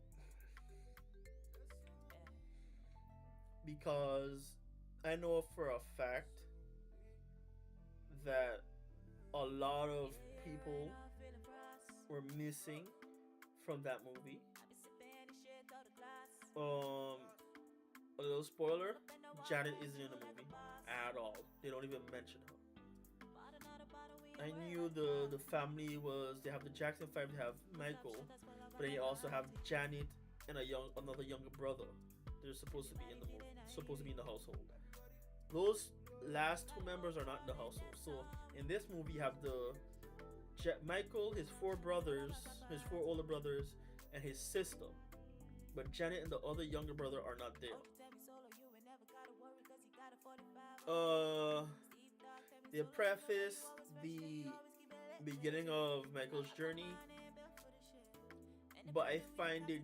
because I know for a fact that a lot of people were missing from that movie. A little spoiler: Janet isn't in the movie at all. They don't even mention her. I knew the family was, they have the Jackson Five, they have Michael, but they also have Janet and another younger brother. They're supposed to be in the movie, supposed to be in the household. Those last two members are not in the household. So in this movie, you have Michael, his four brothers, his four older brothers, and his sister. But Janet and the other younger brother are not there. They preface the beginning of Michael's journey, but I find they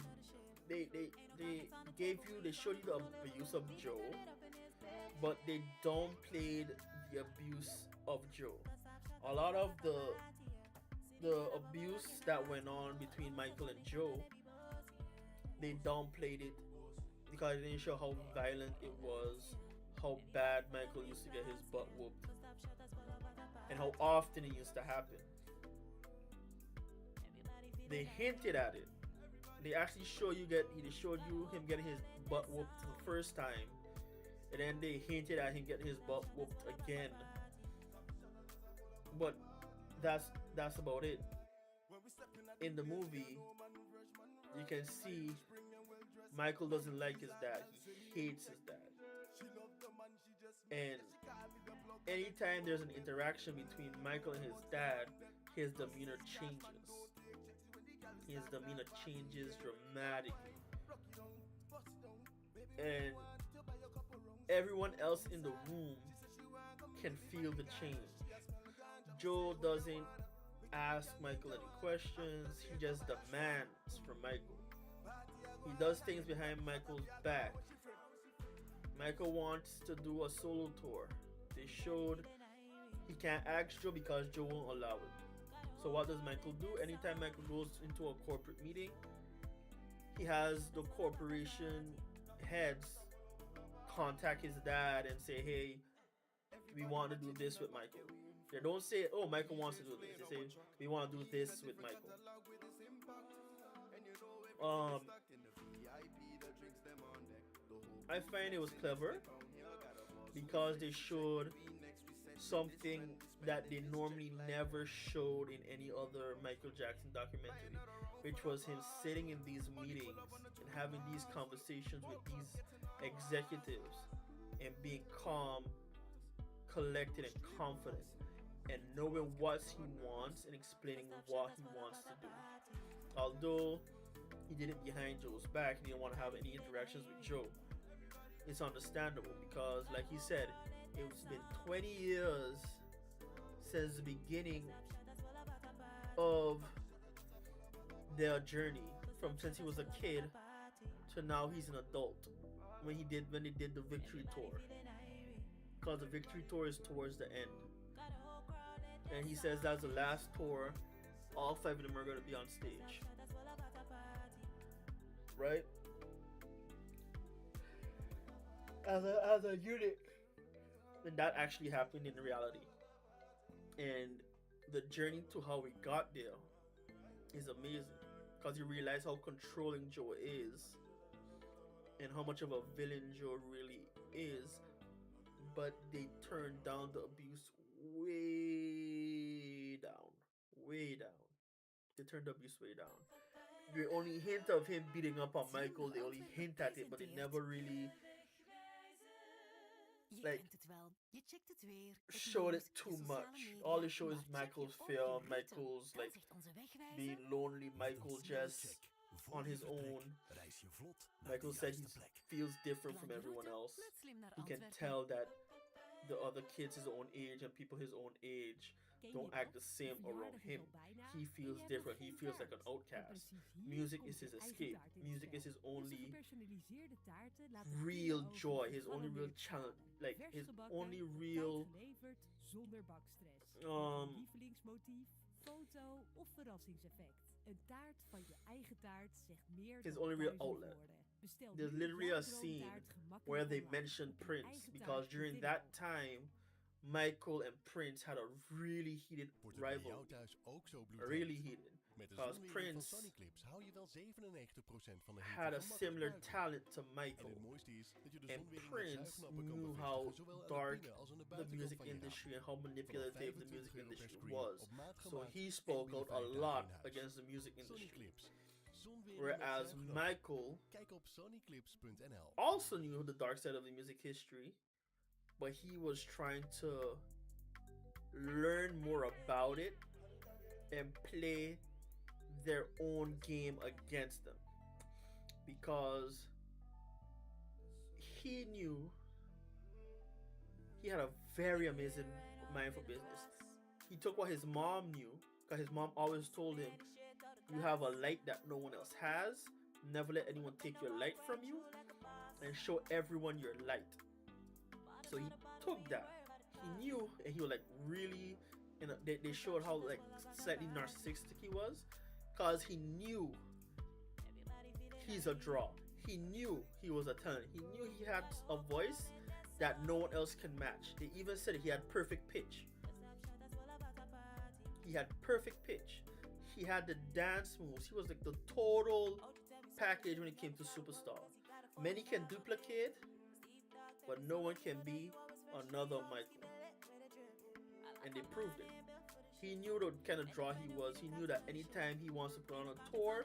showed you the abuse of Joe, but they don't play the abuse of Joe. A lot of the abuse that went on between Michael and Joe, they downplayed it because they didn't show how violent it was, how bad Michael used to get his butt whooped, and how often it used to happen. They hinted at it. They actually they showed you him getting his butt whooped the first time, and then they hinted at him getting his butt whooped again. But that's about it. In the movie, you can see Michael doesn't like his dad. He hates his dad. And anytime there's an interaction between Michael and his dad, his demeanor changes. His demeanor changes dramatically. And everyone else in the room can feel the change. Joe doesn't ask Michael any questions, he just demands from Michael. He does things behind Michael's back. Michael wants to do a solo tour. They showed he can't ask Joe because Joe won't allow it. So what does Michael do? Anytime Michael goes into a corporate meeting, he has the corporation heads contact his dad and say, hey, we want to do this with Michael. They don't say, oh, Michael wants to do this. They say, we want to do this with Michael. I find it was clever because they showed something that they normally never showed in any other Michael Jackson documentary, which was him sitting in these meetings and having these conversations with these executives and being calm, collected, and confident, and knowing what he wants and explaining what he wants to do. Although he did it behind Joe's back, he didn't want to have any interactions with Joe. It's understandable because, like he said, it's been 20 years since the beginning of their journey, from since he was a kid to now he's an adult. When they did the victory tour, because the victory tour is towards the end, and he says that's the last tour. All 5 of them are going to be on stage, right? As a unit. And that actually happened in reality. And the journey to how we got there is amazing, because you realize how controlling Joe is and how much of a villain Joe really is. But they turned down the abuse way down. Way down. They turned the abuse way down. The only hint of him beating up on Michael, they only hint at it, but they never really showed it too much. All they show is Michael's fear, Michael's being lonely, Michael just on his own. Michael said he feels different from everyone else. He can tell that the other kids his own age and people his own age don't act the same around him. He feels different. He feels like an outcast. Music is his escape. Music is his only real joy, his only real challenge, like his only real his only real outlet. There's literally a scene where they mention Prince because during that time Michael and Prince had a really heated rivalry. Really heated. Because Prince had a similar talent to Michael. And Prince knew how dark the music industry and how manipulative the music industry was. So he spoke out a lot against the music industry. Whereas Michael also knew the dark side of the music history, but he was trying to learn more about it and play their own game against them, because he knew he had a very amazing mind for business. He took what his mom knew, because his mom always told him, you have a light that no one else has, never let anyone take your light from you, and show everyone your light. So he took that. He knew, and he was like really, they showed how like slightly narcissistic he was, because he knew he's a draw. He knew he was a talent. He knew he had a voice that no one else can match. They even said he had perfect pitch. He had perfect pitch. He had the dance moves. He was like the total package when it came to superstar. Many can duplicate, but no one can be another Michael. And they proved it. He knew the kind of draw he was. He knew that anytime he wants to put on a tour,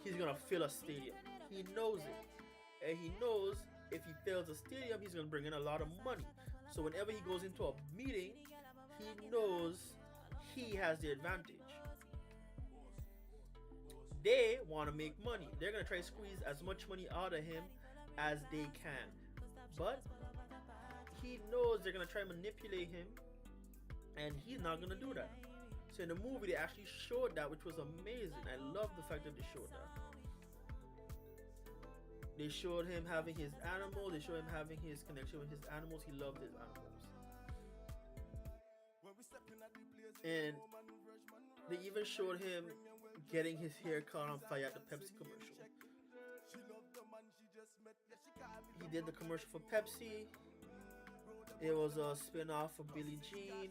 he's gonna fill a stadium. He knows it. And he knows if he fills a stadium, he's gonna bring in a lot of money. So whenever he goes into a meeting, he knows he has the advantage. They want to make money. They're gonna try to squeeze as much money out of him as they can. But he knows they're gonna try to manipulate him, and he's not gonna do that. So in the movie, they actually showed that, which was amazing. I love the fact that they showed that. They showed him having his animal. They showed him having his connection with his animals. He loved his animals. And they even showed him getting his hair cut on fire at the Pepsi commercial. He did the commercial for Pepsi. It was a spin-off of Billie Jean.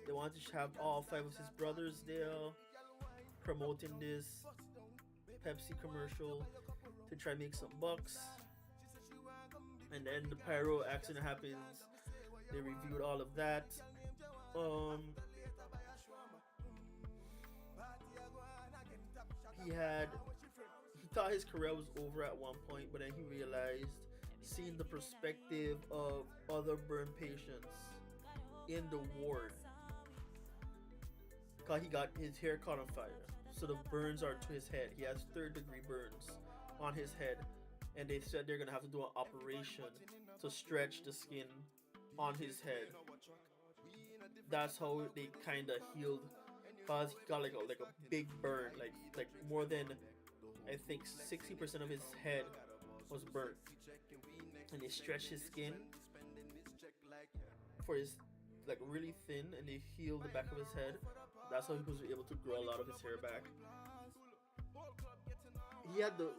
They wanted to have all 5 of his brothers there promoting this Pepsi commercial to try and make some bucks. And then the pyro accident happens. They reviewed all of that. He thought his career was over at one point, but then he realized, seeing the perspective of other burn patients in the ward, because he got his hair caught on fire, so the burns are to his head. He has 3rd-degree burns on his head, and they said they're gonna have to do an operation to stretch the skin on his head. That's how they kind of healed, because he got like a big burn, like more than, I think 60% of his head was burnt, and they stretched his skin for his like really thin, and they healed the back of his head. That's how he was able to grow a lot of his hair back. He had the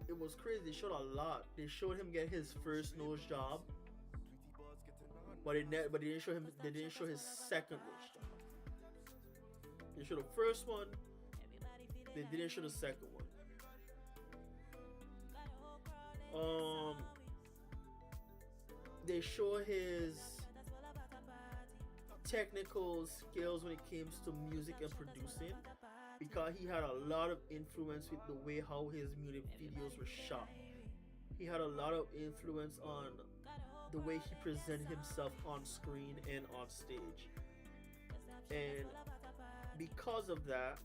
it was crazy. They showed a lot. They showed him get his first nose job, but they didn't show him. They didn't show his second nose job. They showed the first one. They didn't show the second one. They show his technical skills when it comes to music and producing, because he had a lot of influence with the way how his music videos were shot. He had a lot of influence on the way he presented himself on screen and on stage. And because of that,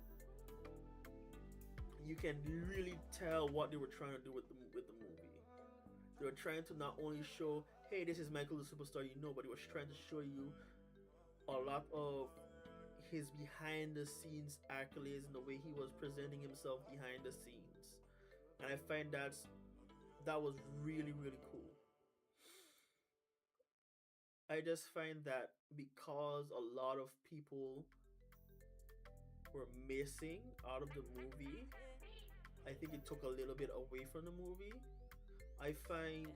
you can really tell what they were trying to do with the movie. They were trying to not only show, hey, this is Michael the superstar, you know, but they were trying to show you a lot of his behind the scenes accolades and the way he was presenting himself behind the scenes. And I find that was really really cool. I just find that because a lot of people were missing out of the movie, I think it took a little bit away from the movie. I find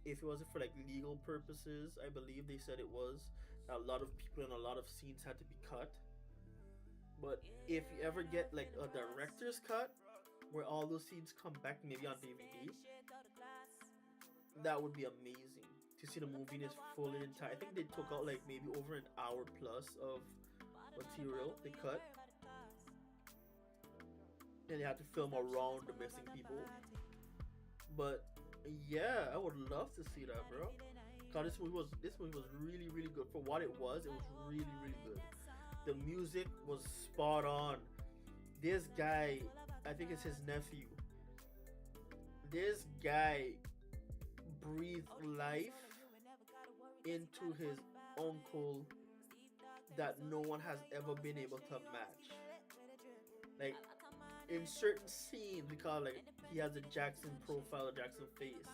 if it wasn't for like legal purposes, I believe they said it was, a lot of people and a lot of scenes had to be cut. But if you ever get like a director's cut where all those scenes come back maybe on DVD, that would be amazing to see the movie in its full entire. I think they took out like maybe over an hour plus of material they cut, and they had to film around the missing people. But yeah, I would love to see that, bro. Cause this movie was really really good for what it was. It was really really good. The music was spot on. This guy, I think it's his nephew. This guy breathed life into his uncle that no one has ever been able to match. Like in certain scenes, because like he has a Jackson profile, a Jackson face.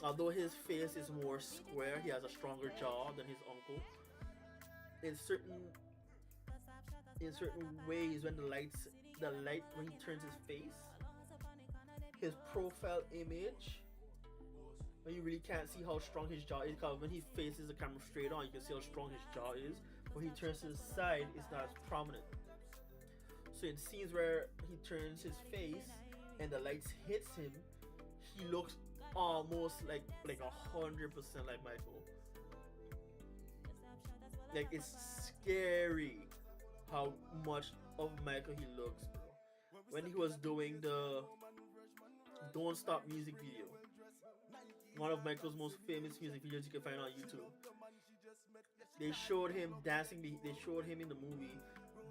Although his face is more square, he has a stronger jaw than his uncle. In certain ways, when the light when he turns his face, his profile image, when you really can't see how strong his jaw is, because when he faces the camera straight on, you can see how strong his jaw is. When he turns to the side, it's not as prominent. So in scenes where he turns his face and the lights hits him, he looks almost like 100% like Michael. Like it's scary how much of Michael he looks, bro. When he was doing the Don't Stop music video, one of Michael's most famous music videos you can find on YouTube, they showed him dancing. They showed him in the movie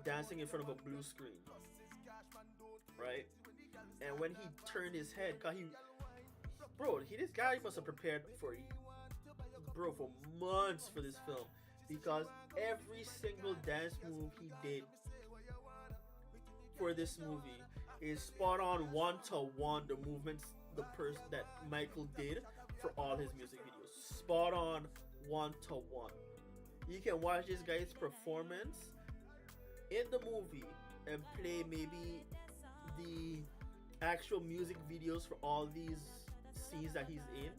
dancing in front of a blue screen, right? And when he turned his head, cause this guy must have prepared for months for this film, because every single dance move he did for this movie is spot on, one to one. The movements the person that Michael did for all his music videos, spot on, one to one. You can watch this guy's performance in the movie and play maybe the actual music videos for all these scenes that he's in.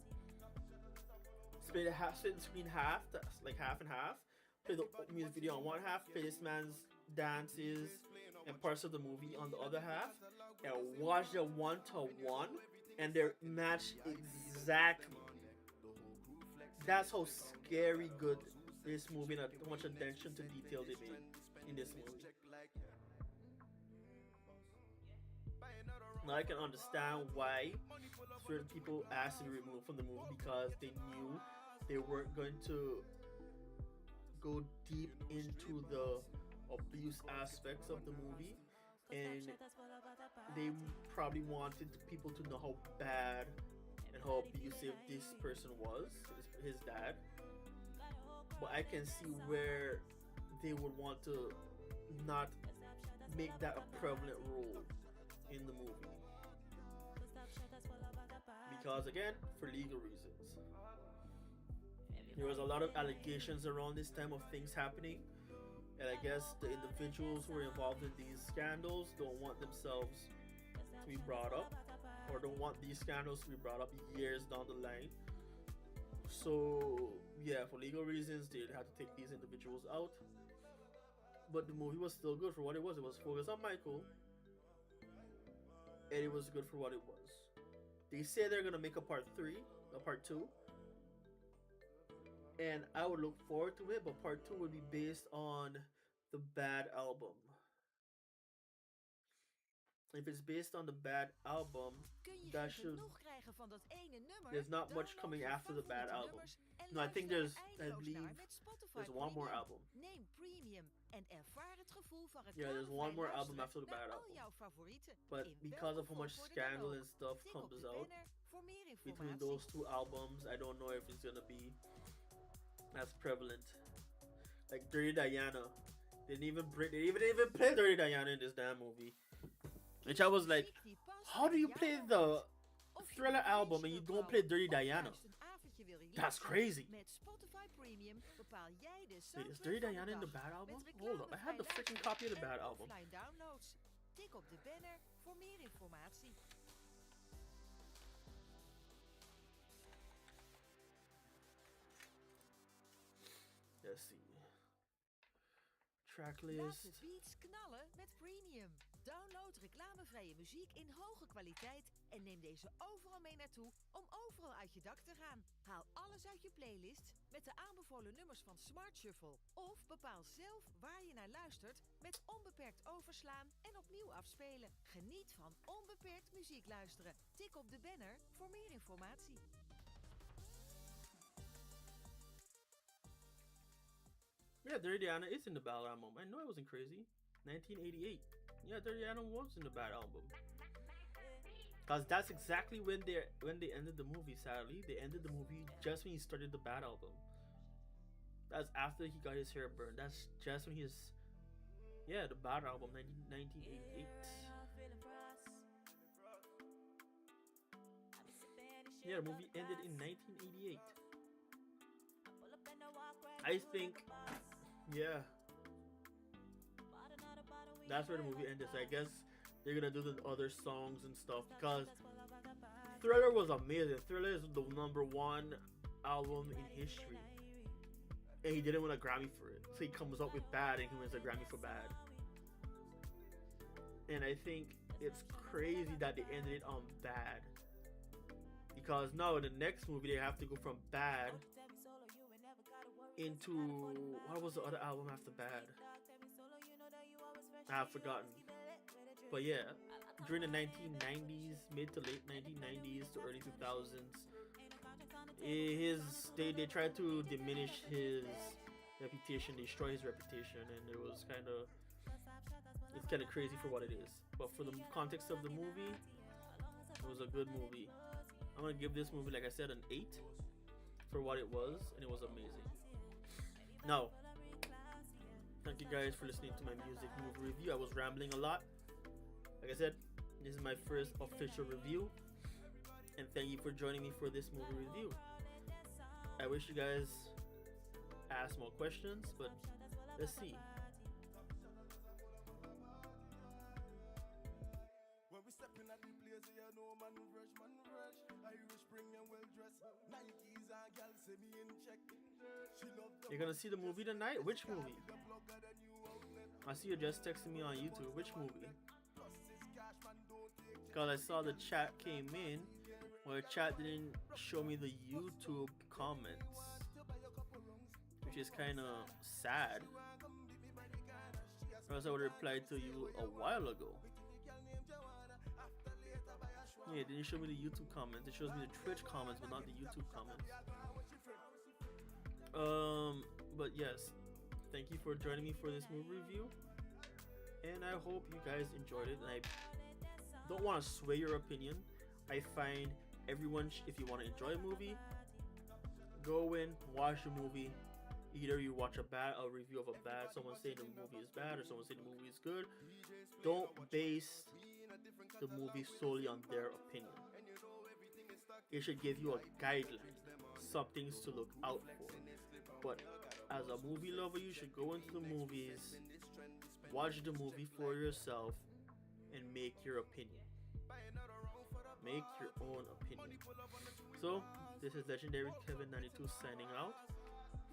Split the screen half, that's like half and half. Play the music video on one half, play this man's dances and parts of the movie on the other half, and watch them one to one, and they're matched exactly. That's how scary good this movie and how much attention to detail they made in this movie. Now I can understand why certain people asked to be removed from the movie, because they knew they weren't going to go deep into the abuse aspects of the movie, and they probably wanted people to know how bad and how abusive this person was, his dad. But I can see where they would want to not make that a prevalent role in the movie, because again, for legal reasons. There was a lot of allegations around this time of things happening, and I guess the individuals who were involved in these scandals don't want themselves to be brought up, or don't want these scandals to be brought up years down the line. So yeah, for legal reasons, they had to take these individuals out. But the movie was still good for what it was. It was focused on Michael, and it was good for what it was. They say they're gonna make a part 3, a part 2, and I would look forward to it. But part 2 would be based on the Bad album. if it's based on the bad album, Kun je that geen should. genoeg krijgen van dat ene nummer? There's not much Download coming je after the bad favoriete album. nummers en No, I think luister er I eindeloos believe naar met Spotify there's one more Premium. album. Neem Premium en ervaar het gevoel van Yeah, there's one more album reclamevrij after the luisteren bad naar album. al jouw favorieten. But In because of welke how much volgorde dan scandal ook. and stuff Tik op comes de out banner voor meer between informatie. those two albums, I don't know if it's gonna be as prevalent. Like Dirty Diana, they didn't even play Dirty Diana in this damn movie. Which I was like, Muziek die past how do bij you jouw play moment. the Of je Thriller een feestje album and you wilt don't play bouwen Dirty of Diana? juist een avondje wil That's relaxen. crazy. Met Spotify Premium bepaal jij de Wait, soundtrack is Dirty van de Diana in the dag. bad album? Met Hold up, I had the reclamevrij freaking luisteren copy of the en bad album. offline downloads. Tik op de banner voor meer informatie. Let's see. Laat de Tracklist. beats knallen met Premium. Download reclamevrije muziek in hoge kwaliteit en neem deze overal mee naartoe om overal uit je dak te gaan. Haal alles uit je playlist met de aanbevolen nummers van Smart Shuffle. Of bepaal zelf waar je naar luistert met onbeperkt overslaan en opnieuw afspelen. Geniet van onbeperkt muziek luisteren. Tik op de banner voor meer informatie. Yeah, Dirty Diana is in the bad album. I know I wasn't crazy. 1988. Yeah, Dirty Diana was in the bad album. Cause that's exactly when they ended the movie. Sadly, they ended the movie just when he started the bad album. That's after he got his hair burned. That's just when the bad album, 1988. Yeah, the movie ended in 1988. I think, yeah, that's where the movie ended. So I guess they're gonna do the other songs and stuff because Thriller was amazing. Thriller is the #1 album in history, and he didn't win a Grammy for it. So he comes up with Bad, and he wins a Grammy for Bad. And I think it's crazy that they ended it on Bad, because now in the next movie they have to go from Bad into what was the other album after Bad? I have forgotten. But yeah, during the 1990s, mid to late 1990s to early 2000s, they tried to diminish his reputation, destroy his reputation, and it's kind of crazy for what it is. But for the context of the movie, it was a good movie. I'm gonna give this movie, like I said, an 8 for what it was, and it was amazing. Now, thank you guys for listening to my music movie review. I was rambling a lot. Like I said, this is my first official review, and thank you for joining me for this movie review. I wish you guys asked more questions, but let's see. When we stepping at the place, you know man fresh. Irish spring and well dressed. Nikes and gal say me in check. She love the You're gonna see the movie tonight? Which movie? I see you just texting me on YouTube. Which movie? Because I saw the chat came in, well, the chat didn't show me the YouTube comments, which is kind of sad. Or else I would have replied to you a while ago. Yeah, it didn't show me the YouTube comments. It shows me the Twitch comments, but not the YouTube comments. But yes, thank you for joining me for this movie review, and I hope you guys enjoyed it. And I don't want to sway your opinion. I find everyone, if you want to enjoy a movie, go in, watch the movie. Either you watch a review of a bad, someone saying the movie is bad, or someone saying the movie is good. Don't base the movie solely on their opinion. It should give you a guideline, some things to look out for. But as a movie lover, you should go into the movies, watch the movie for yourself, and make your opinion. Make your own opinion. So, this is Legendary Kevin 92 signing out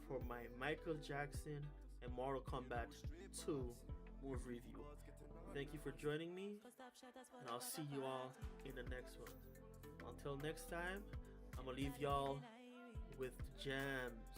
for my Michael Jackson and Mortal Kombat 2 movie review. Thank you for joining me, and I'll see you all in the next one. Until next time, I'm gonna leave y'all with jams.